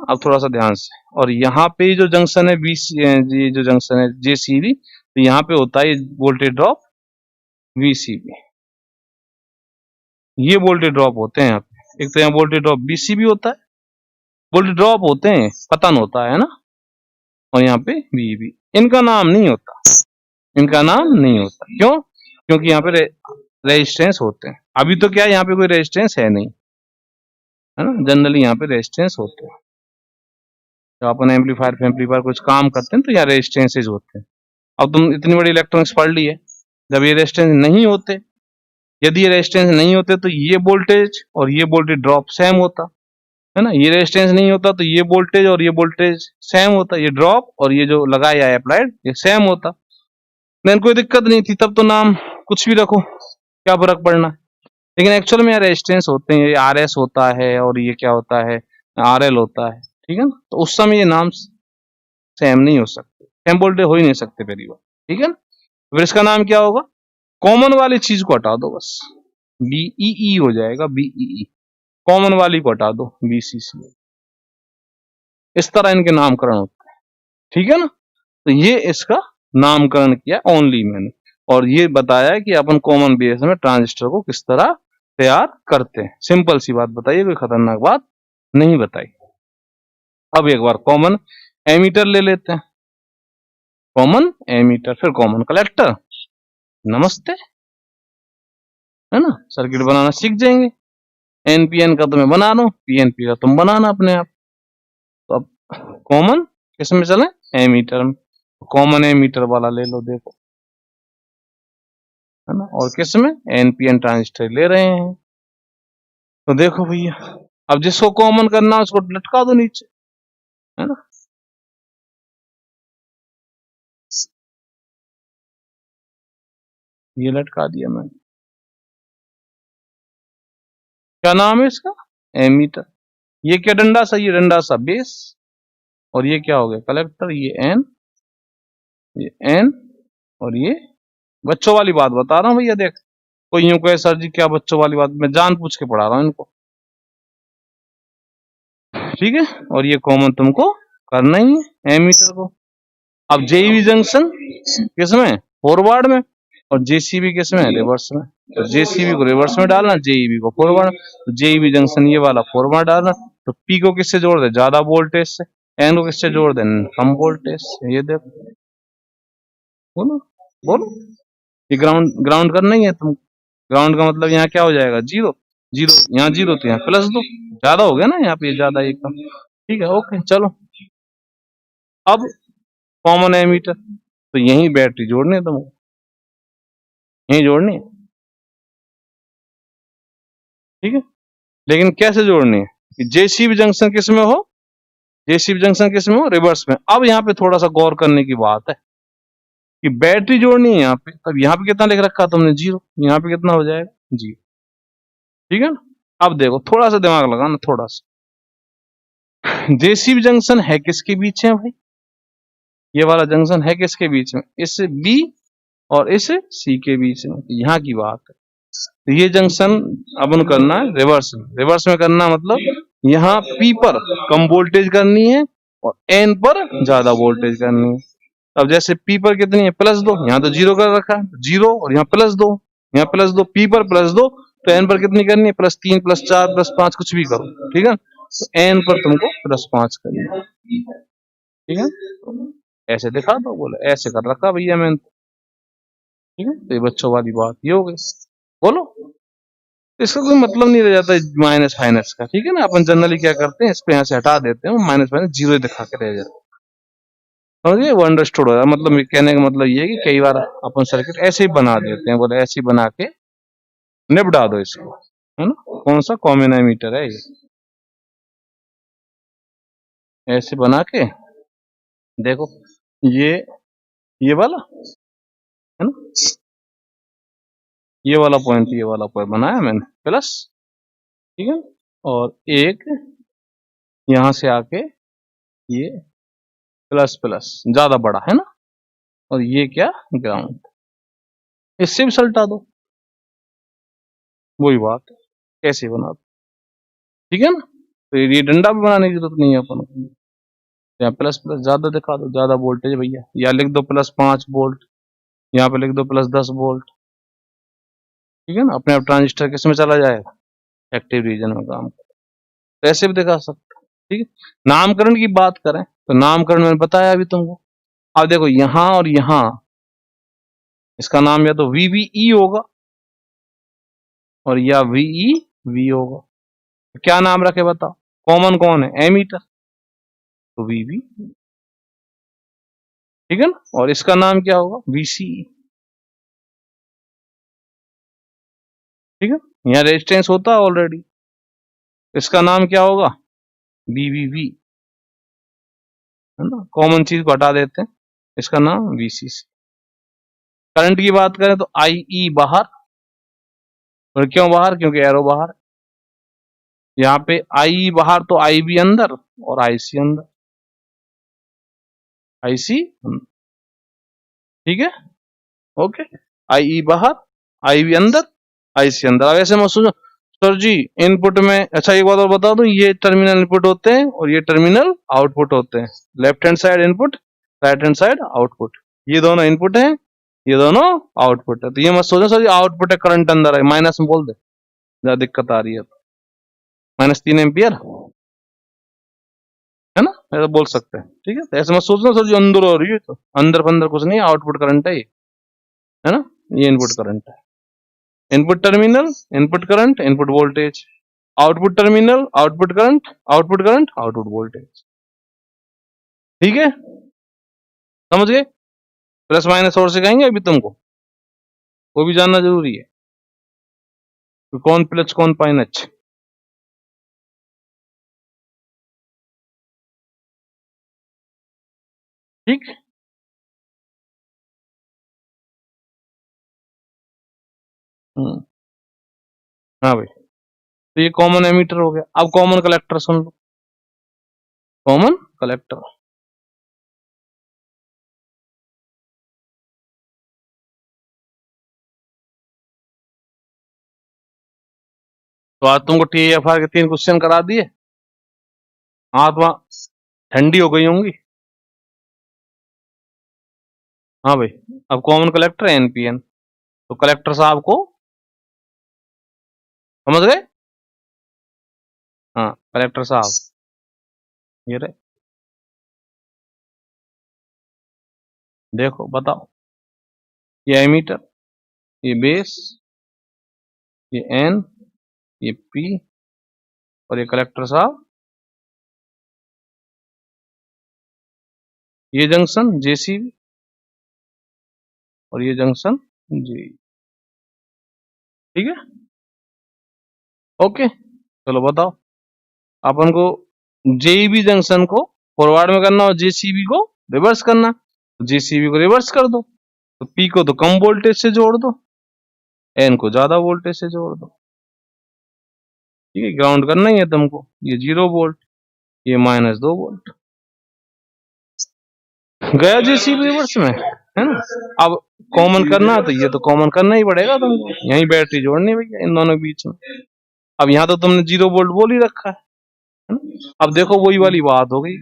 अब थोड़ा सा ध्यान से। और यहाँ पे जो जंक्शन है ये जो जंक्शन है JCB, तो यहाँ पे होता है ये वोल्टेज ड्रॉप VCB। ये वोल्टेज ड्रॉप होते हैं यहाँ पे। एक तो यहाँ वोल्टेज ड्रॉप VCB होता है, वोल्टेज ड्रॉप होते हैं, पतन होता है ना, और यहाँ पे VEB। इनका नाम नहीं होता, इनका नाम नहीं होता, क्यों, क्योंकि यहाँ पे रेजिस्टेंस होते हैं। अभी तो क्या है, यहाँ पे कोई रेजिस्टेंस है नहीं, है ना, जनरली यहाँ पे रेजिस्टेंस होते हैं। जब अपन एम्पलीफायर कुछ काम करते हैं तो यहाँ रेजिस्टेंसेज होते हैं। अब तुम इतनी बड़ी इलेक्ट्रॉनिक्स पढ़ ली है, जब ये रेजिस्टेंस नहीं होते, यदि ये रेजिस्टेंस नहीं होते तो ये वोल्टेज और ये वोल्टेज ड्रॉप सेम होता, है ना। ये रेजिस्टेंस नहीं होता तो ये वोल्टेज और ये वोल्टेज सेम होता, ये ड्रॉप और ये जो लगाया है अप्लाइड, ये सेम होता, देन कोई दिक्कत नहीं थी, तब तो नाम कुछ भी रखो, क्या फर्क पड़ना। लेकिन एक्चुअल में रेजिस्टेंस होते हैं, ये RS होता है और ये क्या होता है, RL होता है, ठीक है ना। तो उस समय ये नाम सेम नहीं हो सकते, सेम वोल्टेज हो ही नहीं सकते पहली बार, ठीक है ना। फिर इसका नाम क्या होगा, कॉमन वाली चीज को हटा दो बस, बीईई हो जाएगा, बीईई। कॉमन वाली को हटा दो, बीसीसी। इस तरह इनके नामकरण होते हैं, ठीक है ना। तो ये इसका नामकरण किया ओनली मैंने, और ये बताया कि अपन कॉमन बेस में ट्रांजिस्टर को किस तरह तैयार करते हैं। सिंपल सी बात बताइए, कोई खतरनाक बात नहीं बताई। अब एक बार कॉमन एमीटर ले लेते हैं, कॉमन एमीटर, फिर कॉमन कलेक्टर। नमस्ते, है ना, सर्किट बनाना सीख जाएंगे। एनपीएन का तो मैं बना रहा हूं, पीएनपी का तुम बनाना अपने आप। तो अब कॉमन किस में चले, एमीटर में। कॉमन एमीटर वाला ले लो, देखो, है ना, और किस में, एनपीएन ट्रांजिस्टर ले रहे हैं। तो देखो भैया, अब जिसको कॉमन करना है उसको लटका दो नीचे, है ना। ये लटका दिया मैंने। क्या नाम है इसका, एमीटर। ये क्या डंडा सा, ये डंडा सा बेस, और ये क्या हो गया, कलेक्टर। ये एन, ये एन, और ये बच्चों वाली बात बता रहा हूं भैया। देख, कोई यूं कहे सर जी क्या बच्चों वाली बात, मैं जान पूछ के पढ़ा रहा हूं इनको, ठीक है। और ये कॉमन तुमको करना ही है एमीटर को। अब जेईवी जंक्शन किसमें, फॉरवर्ड में, और जेसीबी किसमें, रिवर्स में। तो जेसीबी को रिवर्स में डालना, जेईबी को फॉरवर्ड। तो जेईबी जंक्शन ये वाला फॉरवर्ड डालना। तो पी को किससे जोड़ दे, ज्यादा वोल्टेज से, एन को किससे जोड़ दे, कम वोल्टेज से। ये देखो, बोलो बोलो, ये ग्राउंड, ग्राउंड करना ही है तुम। ग्राउंड का मतलब यहाँ क्या हो जाएगा, जीरो। जीरो यहाँ, जीरो तो यहाँ प्लस दो, ज्यादा हो गया ना यहाँ पे, ज्यादा एक कम, ठीक है, ओके चलो। अब कॉमन एमीटर, तो यही बैटरी जोड़नी है तुमको, यही जोड़नी है, ठीक है। लेकिन कैसे जोड़नी है, कि जेसीबी जंक्शन किस में हो, जेसीबी जंक्शन किस में हो, रिवर्स में। अब यहाँ पे थोड़ा सा गौर करने की बात है कि बैटरी जोड़नी है यहाँ पे, तब यहाँ पे कितना लिख रखा तुमने, जीरो, यहाँ पे कितना हो जाएगा, जीरो, ठीक है ना। अब देखो, थोड़ा सा दिमाग लगाना, थोड़ा सा। जेसीबी जंक्शन है किसके बीच है भाई, ये वाला जंक्शन है किसके बीच में, इस बी और इस सी के बीच में। यहाँ की बात है। तो ये जंक्शन अपन करना है रिवर्स में। रिवर्स में करना मतलब यहाँ पी पर कम वोल्टेज करनी है और एन पर ज्यादा वोल्टेज करनी है। अब जैसे पी पर कितनी है, प्लस दो, यहाँ तो जीरो कर रखा है, जीरो, और यहाँ प्लस दो, यहाँ प्लस दो, पी पर प्लस दो, तो एन पर कितनी करनी है, प्लस तीन, प्लस चार, प्लस पांच, कुछ भी करो, ठीक है। तो एन पर तुमको प्लस पांच करनी है, ठीक है। ऐसे दिखा दो, बोले ऐसे कर रखा भैया मैंने, ठीक है। तो ये बच्चों वाली बात ये हो गई, बोलो। इसका कोई मतलब नहीं रह जाता माइनस फाइनस का, ठीक है ना। अपन जनरली क्या करते हैं, इसको यहाँ से हटा देते हैं, माइनस फाइनस जीरो दिखा के रह जाते हैं, समझिए, वो अंडरस्टूड हो रहा है। मतलब कहने का मतलब ये है कि कई बार अपन सर्किट ऐसे ही बना देते हैं, बोले ऐसे ही बना के निपटा दो इसको, है ना। कौन सा कॉमन एमीटर है ये, ऐसे बना के देखो, ये ये वाला, है ना, ये वाला पॉइंट, ये वाला पॉइंट बनाया मैंने प्लस, ठीक है। और एक यहां से आके ये प्लस प्लस ज्यादा बड़ा, है ना, और ये क्या, ग्राउंड। इससे भी सल्टा दो, वही बात है, कैसे बना दो, ठीक है ना। तो ये डंडा भी बनाने की जरूरत नहीं है अपन को, यहाँ प्लस प्लस ज्यादा दिखा दो, ज्यादा वोल्टेज भैया, या लिख दो प्लस 5 वोल्ट, यहाँ पे लिख दो प्लस 10 वोल्ट, ठीक है ना। अपने आप ट्रांजिस्टर किस में चला जाएगा, एक्टिव रीजन में काम कर, तो ऐसे भी दिखा सकते, ठीक है। नामकरण की बात करें तो नामकरण मैंने बताया अभी तुमको। अब देखो यहां और यहां, इसका नाम या तो वीवीई होगा और या वीई वी होगा। तो क्या नाम रखे बताओ, कॉमन कौन है, एमीटर, तो वीवी, ठीक है ना। और इसका नाम क्या होगा, वीसीई, ठीक है। यहाँ रेजिस्टेंस होता है ऑलरेडी, इसका नाम क्या होगा, वीवीवी, है ना। कॉमन चीज को हटा देते हैं, इसका नाम वीसीसी। करंट की बात करें तो आईई बाहर, और क्यों बाहर, क्योंकि एरो बाहर, यहाँ पे आई बाहर तो आई भी अंदर और आईसी अंदर, आईसी, ठीक है, ओके। आई बाहर आईवी अंदर, आईसी अंदर। अब ऐसे मत सोचो सर जी इनपुट में, अच्छा एक बात और बता दूं, ये टर्मिनल इनपुट होते हैं और ये टर्मिनल आउटपुट होते हैं। Left hand side input, right hand side output, ये दोनों इनपुट है, ये दोनों आउटपुट है। तो ये मत सोचो सर जी आउटपुट है करंट अंदर है, माइनस में बोल दे ज्यादा दिक्कत आ रही है तो, -3 एम्पियर है ना, ऐसा बोल सकते हैं। ठीक है, तो ऐसे मत सोचना सर जी अंदर हो रही है, तो अंदर फंदर कुछ नहीं, आउटपुट करंट है ये, है ना, ये इनपुट करंट है। Input terminal input current input voltage, output terminal output current output current output voltage. ठीक है, समझ गए? प्लस माइनस और सिखाएंगे अभी तुमको, वो भी जानना जरूरी है कि कौन प्लस कौन माइनस। ठीक, हाँ भाई, तो ये कॉमन एमीटर हो गया। अब कॉमन कलेक्टर सुन लो, कॉमन कलेक्टर। तो आज तुमको TFR के 3 क्वेश्चन करा दिए, आत्मा ठंडी हो गई होंगी। हाँ भाई, अब कॉमन कलेक्टर है NPN, तो कलेक्टर साहब को समझ गए? हाँ, कलेक्टर साहब ये रहे, देखो बताओ, ये एमीटर, ये बेस, ये N, ये P और ये कलेक्टर साहब, ये जंक्शन JCB और ये जंक्शन G। ठीक है, ओके, चलो बताओ, अपन को JEB जंक्शन को फॉरवर्ड में करना और JCB को रिवर्स करना, तो JCB को रिवर्स कर दो, तो P को तो कम वोल्टेज से जोड़ दो, N को ज्यादा वोल्टेज से जोड़ दो। ठीक है, ग्राउंड करना ही है तुमको, ये 0 वोल्ट, ये -2 वोल्ट गया JCB रिवर्स में, है ना। अब कॉमन करना है तो ये तो कॉमन करना ही पड़ेगा तुमको, यही बैटरी जोड़नी भैया इन दोनों के बीच में। अब यहाँ तो तुमने 0 वोल्ट बोल ही रखा है ना? अब देखो वही वाली बात हो गई,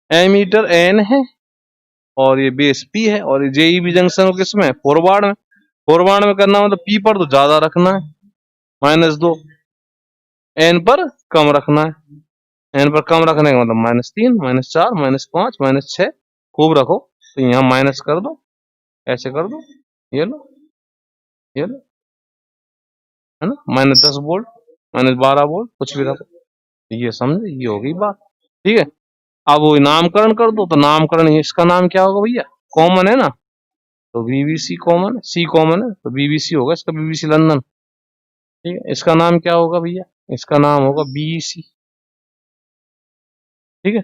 एमीटर N है और ये बेस P है और ये JEB जंक्शन किसमें, फॉरवर्ड में। फॉरवर्ड में करना मतलब P पर तो ज्यादा रखना है, -2, N पर कम रखना है, N पर कम रखने का मतलब -3, -4, -5, -6 खूब रखो, तो यहाँ माइनस कर दो, ऐसे कर दो, ये लो, ये लो, है ना, -10 वोल्ट, -12 वोल्ट, कुछ भी रखो, ये समझे, ये होगी बात। ठीक है, अब वो नामकरण कर दो, तो नामकरण इसका नाम क्या होगा भैया, कॉमन है ना, तो BBC कॉमन, C कॉमन है तो BBC होगा, इसका BBC लंदन। ठीक है, इसका नाम क्या होगा भैया, इसका नाम होगा BEC। ठीक है,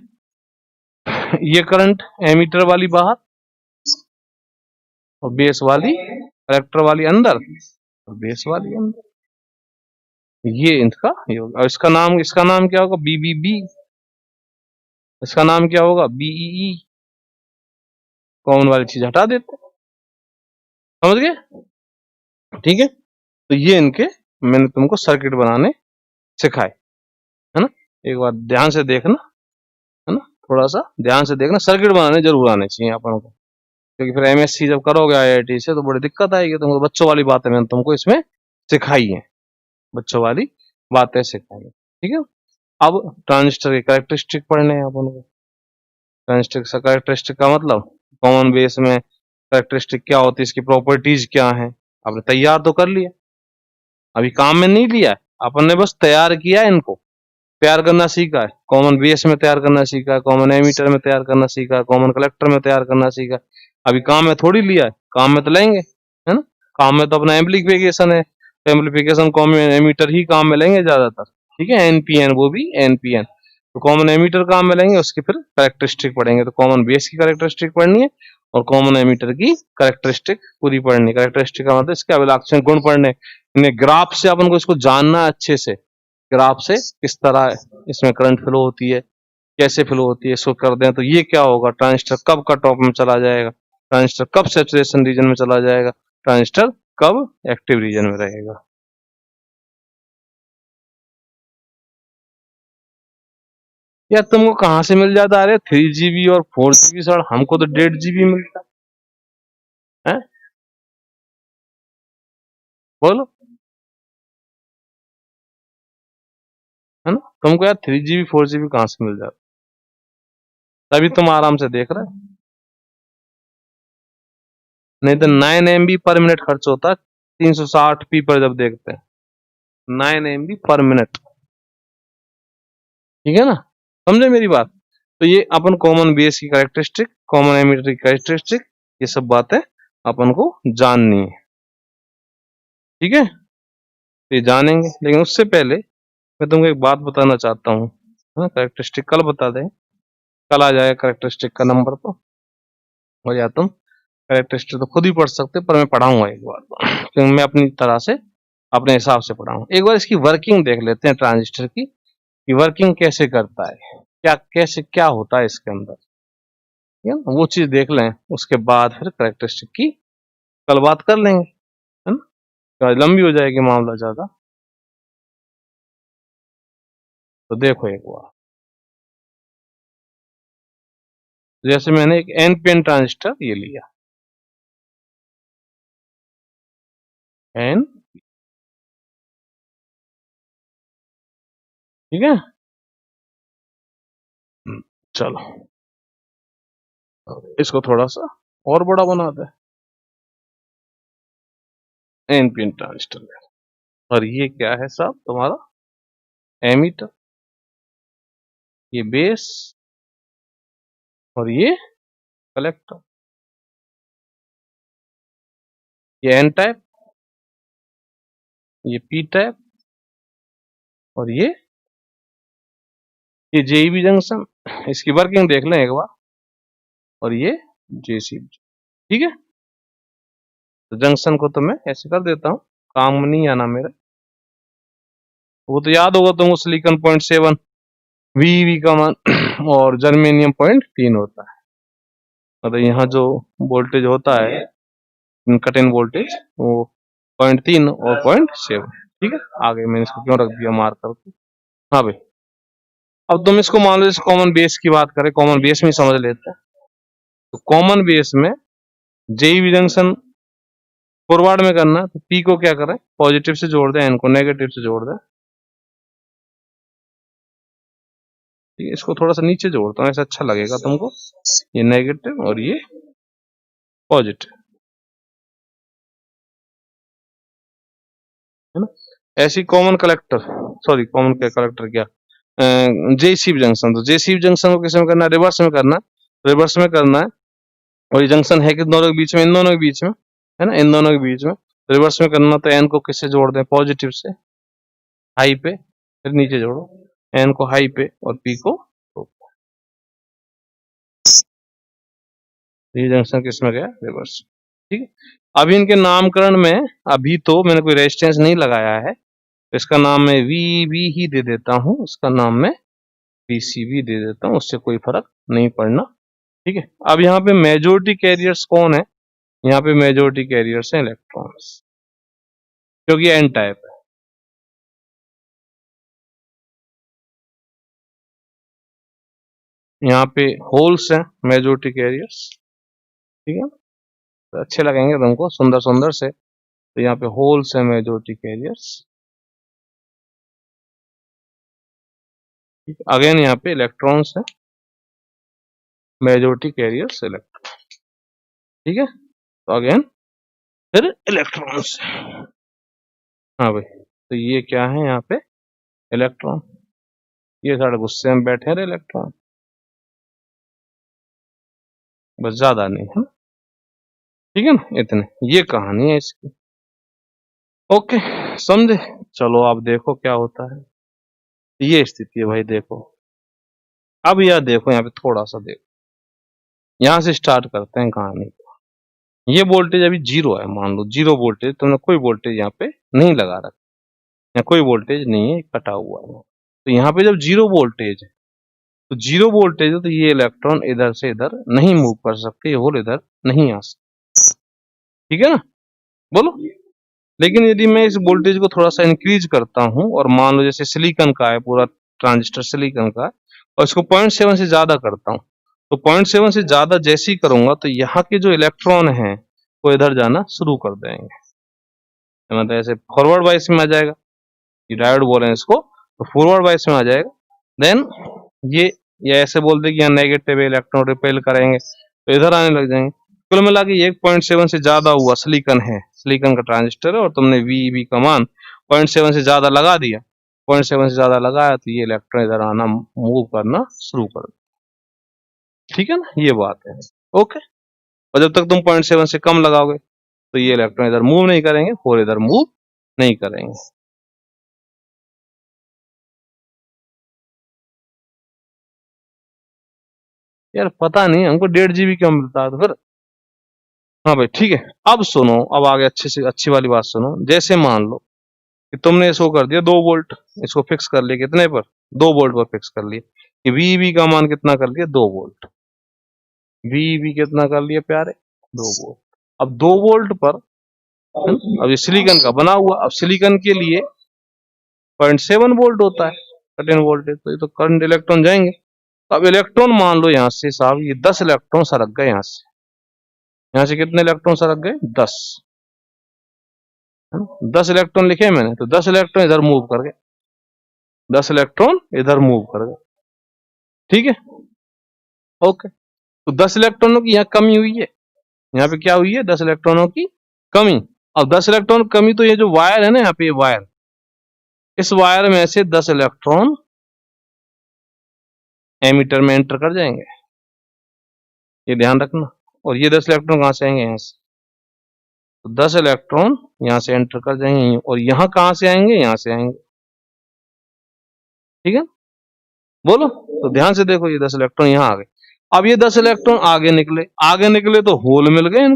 ये करंट एमीटर वाली बाहर और बेस वाली, कलेक्टर वाली अंदर और बेस वाली अंदर, ये इनका ये होगा। और इसका नाम क्या होगा, BBB, इसका नाम क्या होगा, BEE। कॉमन वाली चीज हटा देते, समझ गए? ठीक है, तो ये इनके मैंने तुमको सर्किट बनाने सिखाए, है ना। एक बार ध्यान से देखना, है ना, थोड़ा सा ध्यान से देखना, सर्किट बनाने जरूर आने चाहिए अपन को, क्योंकि फिर MSc जब करोगे IIT से तो बड़ी दिक्कत आएगी तुमको। बच्चों वाली बातें मैंने तुमको इसमें सिखाई है, बच्चों वाली बातें सिखाई है। ठीक है, अब ट्रांजिस्टर के कैरेक्टरिस्टिक पढ़ने हैं अपन को। ट्रांजिस्टर कैरेक्टरिस्टिक का मतलब कॉमन बेस में कैरेक्टरिस्टिक क्या होती है, इसकी प्रॉपर्टीज क्या है, आपने तैयार तो कर लिया, अभी काम में नहीं लिया, अपन ने बस तैयार किया है, इनको तैयार करना सीखा है, कॉमन बेस में तैयार करना सीखा है, कॉमन एमीटर में तैयार करना सीखा है, कॉमन कलेक्टर में तैयार करना सीखा है। अभी काम में थोड़ी लिया है, काम में तो लेंगे, है ना। काम में तो अपना एम्पलीफिकेशन है, तो एम्पलीफिकेशन कॉमन एमीटर ही काम में लेंगे ज्यादातर। ठीक है, NPN, वो भी NPN, तो कॉमन एमीटर काम में लेंगे, उसकी फिर कैरेक्टरिस्टिक पढ़ेंगे। तो कॉमन बेस की कैरेक्टरिस्टिक पढ़नी है और कॉमन एमीटर की कैरेक्टरिस्टिक पूरी पढ़नी। कैरेक्टरिस्टिक का मतलब इसके अभिलाक्षण गुण पढ़ने, इन्हें ग्राफ से अपन को इसको जानना है अच्छे से, ग्राफ से किस तरह इसमें करंट फ्लो होती है, कैसे फ्लो होती है, इसको कर दें तो ये क्या होगा, ट्रांजिस्टर कब कट ऑफ में चला जाएगा, ट्रांजिस्टर कब सैचुरेशन रीजन में चला जाएगा, ट्रांजिस्टर कब? एक्टिव रीजन में रहेगा। यार तुमको कहाँ से मिल जाता? अरे 3 GB और 4 GB सर, हमको तो 1.5 GB मिलता है। बोलो, है ना? तुमको यार 3 GB 4 GB कहाँ से मिल जाता? तभी तुम आराम से देख रहे हो। नहीं तो 9 MB पर मिनट खर्च होता है 360p पर जब देखते हैं। 9 MB पर मिनट, ठीक है ना? समझे मेरी बात? तो ये अपन कॉमन बेस की कैरेक्टरिस्टिक, कॉमन एमिटर की कैरेक्टरिस्टिक, ये सब बातें अपन को जाननी है, ठीक है? तो ये जानेंगे, लेकिन उससे पहले मैं तुमको एक बात बताना चाहता हूँ। कैरेक्टरिस्टिक कल बता दें, कल आ जाएगा कैरेक्टरिस्टिक का नंबर तो, और या तुम कैरेक्टरिस्टिक तो खुद ही पढ़ सकते, पर मैं पढ़ाऊंगा एक बार क्योंकि मैं अपनी तरह से, अपने हिसाब से पढ़ाऊंगा। एक बार इसकी वर्किंग देख लेते हैं ट्रांजिस्टर की, कि वर्किंग कैसे करता है, क्या कैसे क्या होता है इसके अंदर, ठीक है ना? वो चीज देख लें, उसके बाद फिर कैरेक्टरिस्टिक की कल बात कर लेंगे, है ना? तो लंबी हो जाएगी मामला ज्यादा। तो देखो एक बार, जैसे मैंने एक एन ट्रांजिस्टर ये लिया, एन, ठीक है? चलो इसको थोड़ा सा और बड़ा बना दे, एन ट्रांजिस्टर। और ये क्या है साहब तुम्हारा? एमीटर, ये बेस, और ये कलेक्टर, ये एन टाइप, ये पी टाइप, और ये जेईबी जंक्शन। इसकी वर्किंग देख लें एक बार, और ये जेसीबी, ठीक है? तो जंक्शन को तो मैं ऐसे कर देता हूँ, काम नहीं आना मेरा। वो तो याद होगा तुमको, सिलिकॉन 0.7 वी का मान और जर्मेनियम 0.3 होता है। मतलब यहाँ जो वोल्टेज होता है, कट इन वोल्टेज, वो 0.3 और 0.7, ठीक है? आगे मैंने इसको क्यों रख दिया मार्क करके? हाँ भाई, अब तुम इसको मान लो, जैसे कॉमन बेस की बात करें, कॉमन बेस में समझ लेते हैं। तो कॉमन बेस में जेईबी जंक्शन फॉरवर्ड में करना है, तो पी को क्या करें? पॉजिटिव से जोड़ दें, एन को नेगेटिव से जोड़ दें, ठीक है? इसको थोड़ा सा नीचे जोड़ता हूँ, ऐसा अच्छा लगेगा तुमको। ये नेगेटिव और ये पॉजिटिव, है ना? ऐसी कॉमन कलेक्टर, सॉरी कॉमन क्या कलेक्टर, क्या जेसीबी जंक्शन, तो जेसीबी जंक्शन को किस में करना है? रिवर्स में करना है, रिवर्स में करना है। और ये जंक्शन है किन दोनों के बीच में? इन दोनों के बीच में, है ना? इन दोनों के बीच में रिवर्स में करना, तो एन को किससे जोड़ दें? पॉजिटिव से, हाई पे, फिर नीचे जोड़ो, एन को हाई पे और पी को लो। ये जंक्शन किस में गया? रिवर्स, ठीक है? अभी इनके नामकरण में, अभी तो मैंने कोई रेजिस्टेंस नहीं लगाया है, तो इसका नाम मैं वी ही दे देता हूँ, इसका नाम मैं पीसीबी दे देता हूँ, उससे कोई फर्क नहीं पड़ना, ठीक है? अब यहाँ पे मेजोरिटी कैरियर्स कौन है? यहाँ पे मेजोरिटी कैरियर्स हैं इलेक्ट्रॉन्स, क्योंकि एन टाइप है। यहाँ पे होल्स हैं मेजोरिटी कैरियर्स, ठीक है? तो अच्छे लगेंगे तुमको, सुंदर सुंदर से। तो यहाँ पे होल्स हैं मेजोरिटी कैरियर्स, अगेन यहाँ पे इलेक्ट्रॉन्स हैं मेजोरिटी कैरियर्स इलेक्ट्रॉन, ठीक है? तो अगेन फिर इलेक्ट्रॉन्स, हाँ भाई, तो ये क्या है यहाँ पे? इलेक्ट्रॉन। ये सारे गुस्से में बैठे रहे इलेक्ट्रॉन, बस ज्यादा नहीं है, ठीक है ना? इतने, ये कहानी है इसकी, ओके, समझे? चलो आप देखो क्या होता है, ये स्थिति है भाई, देखो। अब यार देखो, यहाँ पे थोड़ा सा देखो, यहाँ से स्टार्ट करते हैं कहानी। ये वोल्टेज अभी जीरो है, मान लो जीरो वोल्टेज, तुमने कोई वोल्टेज यहाँ पे नहीं लगा रखा, या कोई वोल्टेज नहीं है, कटा हुआ है। तो यहाँ पे जब जीरो वोल्टेज है, तो जीरो वोल्टेज है, तो ये इलेक्ट्रॉन इधर से इधर नहीं मूव कर सकते, ये होल इधर नहीं आ सकते, ठीक है ना? बोलो, लेकिन यदि मैं इस वोल्टेज को थोड़ा सा इंक्रीज करता हूं और मान लो जैसे सिलिकॉन का है, पूरा ट्रांजिस्टर सिलिकॉन का है, और इसको 0.7 से ज्यादा करता हूं, तो 0.7 से ज्यादा जैसे ही करूंगा तो यहाँ के जो इलेक्ट्रॉन हैं वो इधर जाना शुरू कर देंगे, मतलब ऐसे फॉरवर्ड बाइस में आ जाएगा, ये डायोड बोल रहे हैं इसको, तो फॉरवर्ड बाइस में आ जाएगा। देन ये ऐसे बोल दे कि यहाँ नेगेटिव इलेक्ट्रॉन रिपेल करेंगे तो इधर आने लग जाएंगे। कुल मिला के 1.7 से ज्यादा हुआ, सिलिकॉन है, सिलिकॉन का ट्रांजिस्टर है, और तुमने वी का मान 0.7 से ज्यादा लगा दिया, 0.7 से ज्यादा लगाया तो ये इलेक्ट्रॉन इधर आना, मूव करना शुरू कर दे। ठीक है ना, ये बात है। ओके, और जब तक तुम 0.7 से कम लगाओगे तो ये इलेक्ट्रॉन इधर मूव नहीं करेंगे और इधर मूव नहीं करेंगे। यार पता नहीं हमको 1.5 GB क्यों मिलता है तो फिर। हाँ भाई ठीक है, अब सुनो, अब आगे अच्छे से अच्छी वाली बात सुनो। जैसे मान लो कि तुमने इसको कर दिया 2 वोल्ट, इसको फिक्स कर लिया कितने पर, 2 वोल्ट पर फिक्स कर लिया, कि वीबी का मान कितना कर लिया, 2 वोल्ट। वीबी कितना कर लिया प्यारे, 2 वोल्ट। अब 2 वोल्ट पर अब ये सिलिकॉन का बना हुआ, अब सिलिकॉन के लिए 0.7 वोल्ट होता है कट-इन वोल्टेज, तो ये तो करंट इलेक्ट्रॉन जाएंगे। अब इलेक्ट्रॉन मान लो यहाँ से साहब ये 10 इलेक्ट्रॉन सरक गए, यहाँ से कितने इलेक्ट्रॉन सरक गए, 10, 10 इलेक्ट्रॉन लिखे मैंने, तो 10 इलेक्ट्रॉन इधर मूव कर गए, 10 इलेक्ट्रॉन इधर मूव कर गए। ठीक है, ओके, तो 10 इलेक्ट्रॉनों की यहाँ कमी हुई है, यहाँ पे क्या हुई है, 10 इलेक्ट्रॉनों की कमी। अब 10 इलेक्ट्रॉन कमी, तो ये जो वायर है ना, यहाँ पे ये वायर, इस वायर में से 10 इलेक्ट्रॉन एमीटर में एंटर कर जाएंगे, ये ध्यान रखना। और ये 10 इलेक्ट्रॉन कहां से आएंगे, यहाँ से, तो 10 इलेक्ट्रॉन यहाँ से एंटर कर जाएंगे, और यहाँ कहां से आएंगे, यहाँ से आएंगे। ठीक है, बोलो, तो ध्यान से देखो, ये 10 इलेक्ट्रॉन यहाँ आ गए। अब ये 10 इलेक्ट्रॉन आगे निकले, आगे निकले तो होल मिल गए,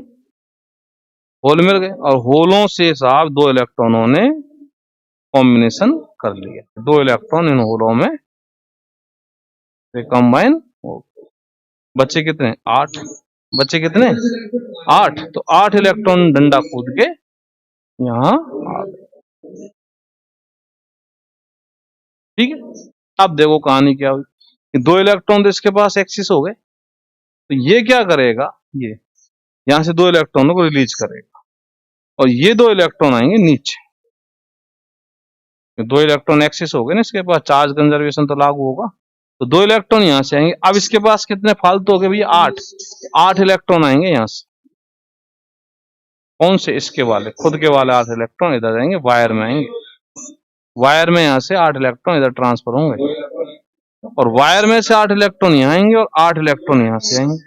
होल मिल गए, और होलों से साहब 2 इलेक्ट्रॉनों ने कॉम्बिनेशन कर लिया, 2 इलेक्ट्रॉन इन होलों में कंबाइन हो, बच्चे कितने, 8, बच्चे कितने, 8, तो 8 इलेक्ट्रॉन डंडा कूद के यहाँ आ गए। ठीक है, अब देखो कहानी क्या हुई, 2 इलेक्ट्रॉन तो इसके पास एक्सिस हो गए, तो ये क्या करेगा, ये यहां से 2 इलेक्ट्रॉनों को रिलीज करेगा, और ये 2 इलेक्ट्रॉन आएंगे नीचे, 2 इलेक्ट्रॉन एक्सिस हो गए ना, इसके पास चार्ज कंजर्वेशन तो लागू होगा, तो 2 इलेक्ट्रॉन यहां से आएंगे। अब इसके पास कितने फालतू हो गए भैया, 8 इलेक्ट्रॉन आएंगे यहाँ से, कौन से, इसके वाले, खुद के वाले 8 इलेक्ट्रॉन इधर आएंगे, वायर में आएंगे, वायर में यहाँ से 8 इलेक्ट्रॉन इधर ट्रांसफर होंगे, और वायर में से 8 इलेक्ट्रॉन यहाँ आएंगे और 8 इलेक्ट्रॉन यहाँ से आएंगे।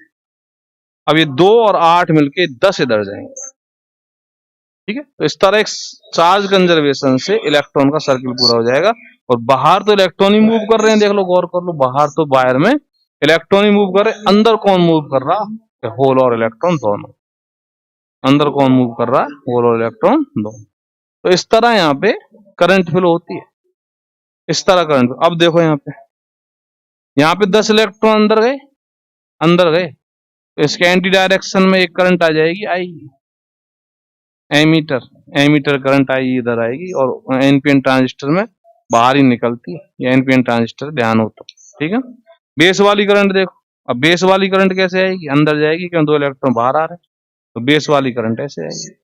अब ये 2 और 8 मिलके 10 इधर जाएंगे। ठीक है, तो इस तरह एक चार्ज कंजर्वेशन से इलेक्ट्रॉन का सर्किल पूरा हो जाएगा, और बाहर तो इलेक्ट्रॉन ही मूव कर रहे हैं, देख लो, गौर कर लो, बाहर तो वायर में इलेक्ट्रॉन ही मूव कर रहे हैं, अंदर कौन मूव कर रहा है, होल और इलेक्ट्रॉन दोनों, अंदर कौन मूव कर रहा है, होल और इलेक्ट्रॉन दोनों। तो इस तरह यहाँ पे करंट फ्लो होती है, इस तरह करंट। अब देखो यहाँ पे 10 इलेक्ट्रॉन अंदर गए, तो इसके एंटी डायरेक्शन में एक करंट आ जाएगी, आएगी, एमीटर करंट आई इधर आएगी, और एनपीएन ट्रांजिस्टर में बाहर ही निकलती है, ये एनपीएन ट्रांजिस्टर, ध्यान हो तो। ठीक है, बेस वाली करंट देखो, अब बेस वाली करंट कैसे आएगी, अंदर जाएगी, क्यों, 2 इलेक्ट्रॉन बाहर आ रहे हैं, तो बेस वाली करंट ऐसे आएगी।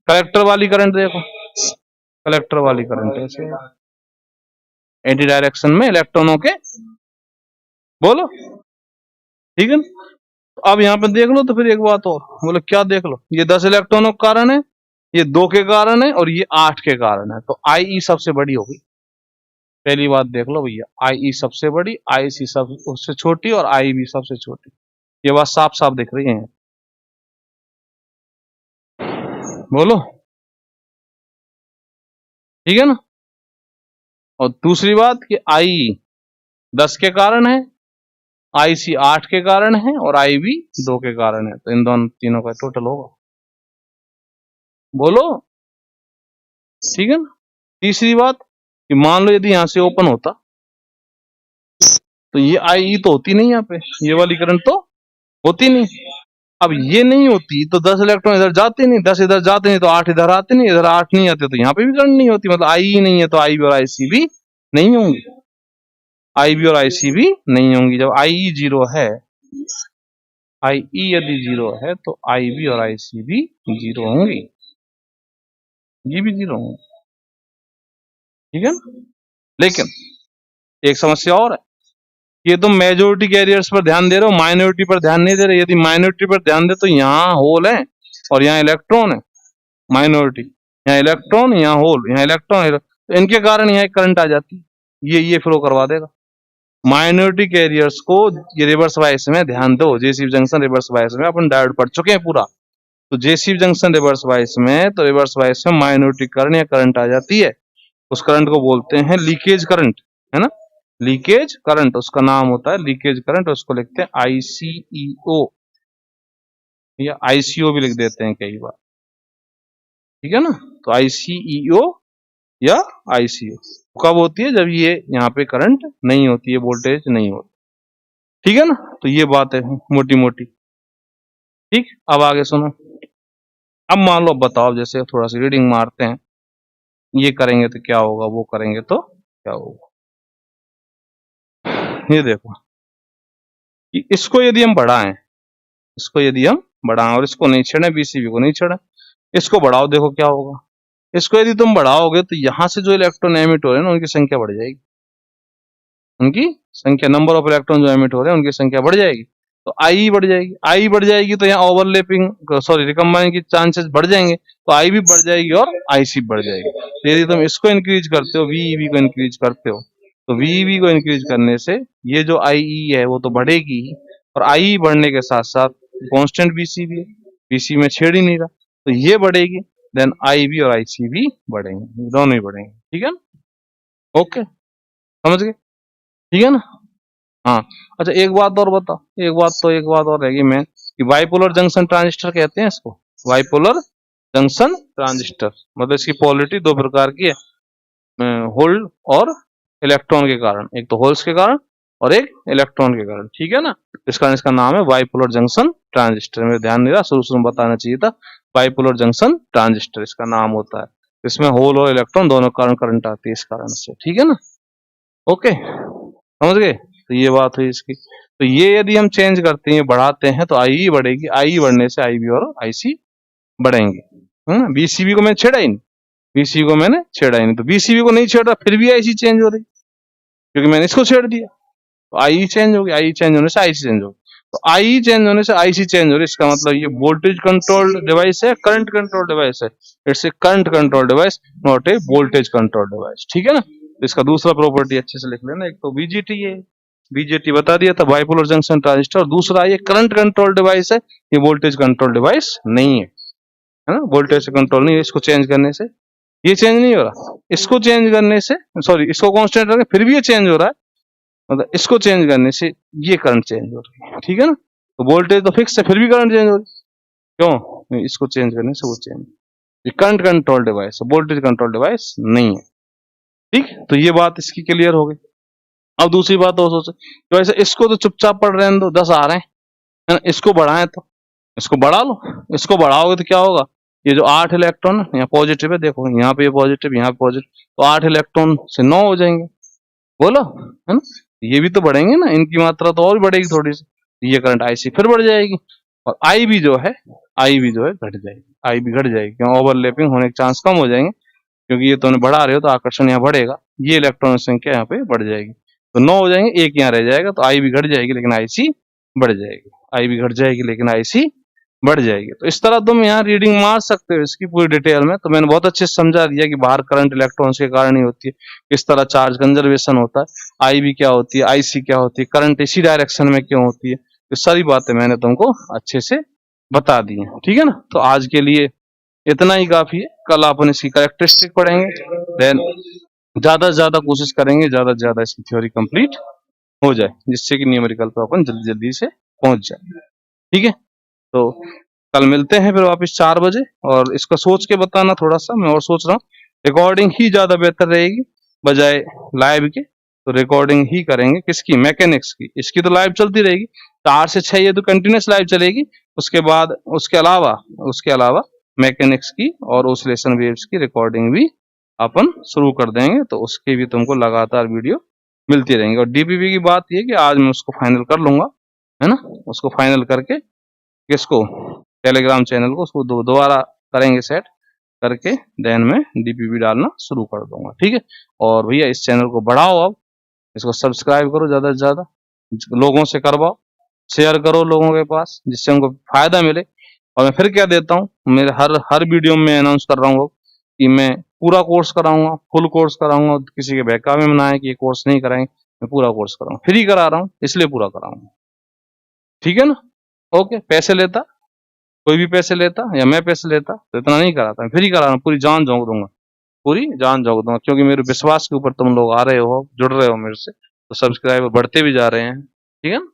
कलेक्टर वाली करंट देखो, कलेक्टर वाली करंट ऐसे है, एंटी डायरेक्शन में इलेक्ट्रॉनों के, बोलो, ठीक है ना। अब यहाँ पे देख लो, तो फिर एक बात और, बोलो क्या देख लो, ये 10 इलेक्ट्रॉनों के कारण है, ये 2 के कारण है, और ये 8 के कारण है, तो आई सबसे बड़ी होगी। पहली बात देख लो भैया, आई सबसे बड़ी, आई सी सब उससे छोटी, और आई भी सबसे छोटी, ये बात साफ साफ दिख रही है, बोलो, ठीक है ना। और दूसरी बात कि आई 10 के कारण है, आई सी 8 के कारण है, और आई भी 2 के कारण है, तो इन दोनों तीनों का टोटल होगा, बोलो, ठीक है ना। तीसरी बात कि मान लो यदि यहां से ओपन होता, तो ये आई तो होती नहीं, यहाँ पे ये वाली करंट तो होती नहीं, अब ये नहीं होती तो 10 इलेक्ट्रॉन इधर जाते नहीं, 10 इधर जाते नहीं तो 8 इधर आते नहीं, इधर 8 नहीं आते तो यहाँ पे भी करंट नहीं होती, मतलब आई ही नहीं है तो आई भी और आईसी भी नहीं होंगी, आई भी और आईसी भी नहीं होंगी। जब आई जीरो है, आई यदि जीरो है तो आई भी और आईसी भी जीरो होंगी, ये भी जीरो होंगी, ठीक है ना। लेकिन एक समस्या और है, ये तुम मेजोरिटी कैरियर्स पर ध्यान दे रहे हो, माइनॉरिटी पर ध्यान नहीं दे रहे। यदि माइनॉरिटी पर ध्यान दे तो यहाँ होल है और यहाँ इलेक्ट्रॉन है, माइनॉरिटी यहाँ इलेक्ट्रॉन, यहाँ होल, यहाँ इलेक्ट्रॉन, तो इनके कारण यहाँ करंट आ जाती है, ये फ्लो करवा देगा। माइनॉरिटी कैरियर्स को ये रिवर्स बायस में ध्यान दो, जेसीबी जंक्शन रिवर्स बायस में अपन डायोड पढ़ चुके हैं पूरा, तो जेसीबी जंक्शन रिवर्स बायस में, तो रिवर्स बायस में माइनॉरिटी करंट या करंट आ जाती है, उस करंट को बोलते हैं लीकेज करंट, है ना, लीकेज करंट उसका नाम होता है, लीकेज करंट, उसको लिखते हैं आईसीईओ या आईसीओ भी लिख देते हैं कई बार, ठीक है ना। तो आईसीईओ या आईसीओ कब होती है, जब ये यहाँ पे करंट नहीं होती है, वोल्टेज नहीं होती, ठीक है ना। तो ये बात है मोटी मोटी, ठीक। अब आगे सुनो, अब मान लो, बताओ, जैसे थोड़ा सी रीडिंग मारते हैं, ये करेंगे तो क्या होगा, वो करेंगे तो क्या होगा। ये देखो कि इसको यदि हम बढ़ाएं, इसको यदि हम बढ़ाएं और इसको नहीं छेड़े, बीसीबी को नहीं छेड़े, इसको बढ़ाओ, देखो क्या होगा। इसको यदि तुम बढ़ाओगे तो यहां से जो इलेक्ट्रॉन एमिट हो रहे हैं ना, उनकी संख्या बढ़ जाएगी, उनकी संख्या, नंबर ऑफ इलेक्ट्रॉन जो एमिट हो रहे हैं उनकी संख्या बढ़ जाएगी, तो आई बढ़ जाएगी, आई बढ़ जाएगी तो यहाँ ओवरलैपिंग, सॉरी, रिकम्बाइन की चांसेस बढ़ जाएंगे, तो आई भी बढ़ जाएगी और आईसी बढ़ जाएगी। तो यदि तुम इसको इंक्रीज करते हो, वीईबी को इंक्रीज करते हो, तो वीईबी को इंक्रीज करने से ये जो आईई है वो तो बढ़ेगी, और आई बढ़ने के साथ साथ कॉन्स्टेंट बीसी भी है, बीसी में छेड़ ही नहीं रहा, तो ये बढ़ेगी, देन आई भी और आईसी भी बढ़ेंगे, दोनों ही बढ़ेंगे, ठीक है ना। ओके, समझ गए, ठीक है ना। हाँ, अच्छा एक बात और बताओ, एक बात और रहेगी मैं, कि बाइपोलर जंक्शन ट्रांजिस्टर कहते हैं इसको, बाइपोलर जंक्शन ट्रांजिस्टर, मतलब इसकी पोलरिटी दो प्रकार की है, होल्ड और इलेक्ट्रॉन के कारण, एक तो होल्स के कारण और एक इलेक्ट्रॉन के कारण, ठीक है ना। इस कारण इसका नाम है बाइपोलर जंक्शन ट्रांजिस्टर। मेरे ध्यान नहीं रहा, शुरू में बताना चाहिए था, बाइपोलर जंक्शन ट्रांजिस्टर इसका नाम होता है, इसमें होल और इलेक्ट्रॉन दोनों कारण करंट आती है इस कारण से, ठीक है ना। ओके, समझ गए, तो ये बात हुई इसकी। तो ये यदि हम चेंज करते हैं, बढ़ाते हैं, तो आई बढ़ेगी, आई बढ़ने से आई बी और आईसी बढ़ेंगे, है ना। बीसीबी को मैंने छेड़ा ही नहीं, बीसीबी को मैंने छेड़ा ही नहीं, तो बीसीबी को नहीं छेड़ा फिर भी आईसी चेंज हो रही, क्योंकि मैंने इसको छेड़ दिया, तो आई चेंज हो गई, आई चेंज होने से आईसी चेंज हो गई, तो आई चेंज होने से आईसी चेंज हो रही, इसका मतलब ये वोल्टेज कंट्रोल डिवाइस है, करंट कंट्रोल डिवाइस है, it's a current control device, not a voltage control device, ठीक है ना। तो इसका दूसरा प्रॉपर्टी अच्छे से लिख लेना, एक तो बीजीटी है, बीजेटी बता दिया था, बाइपोलर जंक्शन ट्रांजिस्टर, और दूसरा ये करंट कंट्रोल डिवाइस है, ये वोल्टेज कंट्रोल डिवाइस नहीं है ना, वोल्टेज से कंट्रोल नहीं है, इसको चेंज करने से ये चेंज नहीं हो रहा, इसको चेंज करने से, सॉरी, इसको कांस्टेंट रखें फिर भी ये चेंज हो रहा है, मतलब इसको चेंज करने से ये करंट चेंज हो रही है, ठीक है ना। तो वोल्टेज तो फिक्स है फिर भी करंट चेंज हो रही है, क्यों, इसको चेंज करने से वो चेंज, ये current control device, voltage control device नहीं है, ठीक। तो ये बात इसकी क्लियर हो गई। अब दूसरी बात और सोचो, तो ऐसे इसको तो चुपचाप पढ़ रहे हैं, तो 10 आ रहे हैं, है ना, इसको बढ़ाएं तो इसको बढ़ा लो, इसको बढ़ाओगे तो क्या होगा, ये जो 8 इलेक्ट्रॉन यहाँ पॉजिटिव है, देखो यहाँ पे पॉजिटिव, यहाँ पे पॉजिटिव, तो 8 इलेक्ट्रॉन से 9 हो जाएंगे, बोलो, है ना, ये भी तो बढ़ेंगे ना, इनकी मात्रा तो और बढ़ेगी थोड़ी सी, ये करंट आईसी फिर बढ़ जाएगी, और आई भी जो है घट जाएगी, आई भी घट जाएगी, क्यों, ओवरलैपिंग होने के चांस कम हो जाएंगे, क्योंकि ये तो बढ़ा रहे हो तो आकर्षण यहाँ बढ़ेगा, ये इलेक्ट्रॉन संख्या यहाँ पे बढ़ जाएगी, तो 9 हो जाएंगे, एक यहाँ रह जाएगा, तो आई भी घट जाएगी लेकिन आईसी बढ़ जाएगी, आई भी घट जाएगी लेकिन आईसी बढ़ जाएगी। तो इस तरह तुम यहाँ रीडिंग मार सकते हो इसकी पूरी डिटेल में, तो मैंने बहुत अच्छे से समझा दिया कि बाहर करंट इलेक्ट्रॉन्स के कारण ही होती है, किस तरह चार्ज कंजर्वेशन होता है, आई भी क्या होती है, आईसी क्या होती है, करंट इसी डायरेक्शन में क्यों होती है, ये सारी बातें मैंने तुमको अच्छे से बता दी है, ठीक है ना। तो आज के लिए इतना ही काफी है, कल अपन इसकी कैरेक्टरिस्टिक पढ़ेंगे, देन ज्यादा से ज्यादा कोशिश करेंगे, ज्यादा से ज्यादा इसकी थ्योरी कंप्लीट हो जाए, जिससे कि न्यूमेरिकल पे अपन जल्दी जल्दी से पहुंच जाए, ठीक है। तो कल मिलते हैं फिर वापस 4 बजे, और इसका सोच के बताना थोड़ा सा, मैं और सोच रहा हूँ रिकॉर्डिंग ही ज्यादा बेहतर रहेगी बजाय लाइव के, तो रिकॉर्डिंग ही करेंगे, किसकी, मैकेनिक्स की, इसकी तो लाइव चलती रहेगी, 4 से 6 ये तो कंटिन्यूस लाइव चलेगी, उसके अलावा मैकेनिक्स की और ओसिलेशन वेव्स की रिकॉर्डिंग भी अपन शुरू कर देंगे, तो उसके भी तुमको लगातार वीडियो मिलती रहेंगी। और डीपीपी की बात ये कि आज मैं उसको फाइनल कर लूंगा, है ना, उसको फाइनल करके किसको, टेलीग्राम चैनल को उसको दोबारा करेंगे सेट करके, देन में डीपीपी डालना शुरू कर दूंगा, ठीक है। और भैया इस चैनल को बढ़ाओ, अब इसको सब्सक्राइब करो, ज्यादा से ज्यादा लोगों से करवाओ, शेयर करो लोगों के पास, जिससे उनको फायदा मिले। और मैं फिर क्या देता हूँ, मेरे हर वीडियो में अनाउंस कर रहा हूँ कि मैं पूरा कोर्स कराऊंगा, फुल कोर्स कराऊंगा। किसी के बहकावे में ना आए कि ये कोर्स नहीं कराएंगे, मैं पूरा कोर्स कराऊंगा, फ्री करा रहा हूँ, इसलिए पूरा कराऊंगा, ठीक है ना। ओके, पैसे लेता, कोई भी पैसे लेता या मैं पैसे लेता तो इतना नहीं कराता, मैं फ्री करा रहा हूँ, पूरी जान झोंक दूंगा, पूरी जान झोंक दूंगा, क्योंकि मेरे विश्वास के ऊपर तुम लोग आ रहे हो, जुड़ रहे हो मेरे से, तो सब्सक्राइबर बढ़ते भी जा रहे हैं, ठीक है ना।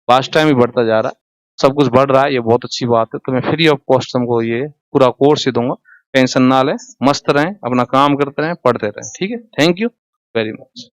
लास्ट टाइम भी बढ़ता जा रहा है, सब कुछ बढ़ रहा है, ये बहुत अच्छी बात है। तो मैं फ्री ऑफ कॉस्ट तुमको ये पूरा कोर्स ही दूंगा, टेंशन ना लें, मस्त रहें, अपना काम करते रहें, पढ़ते रहें, ठीक है। Thank you very much.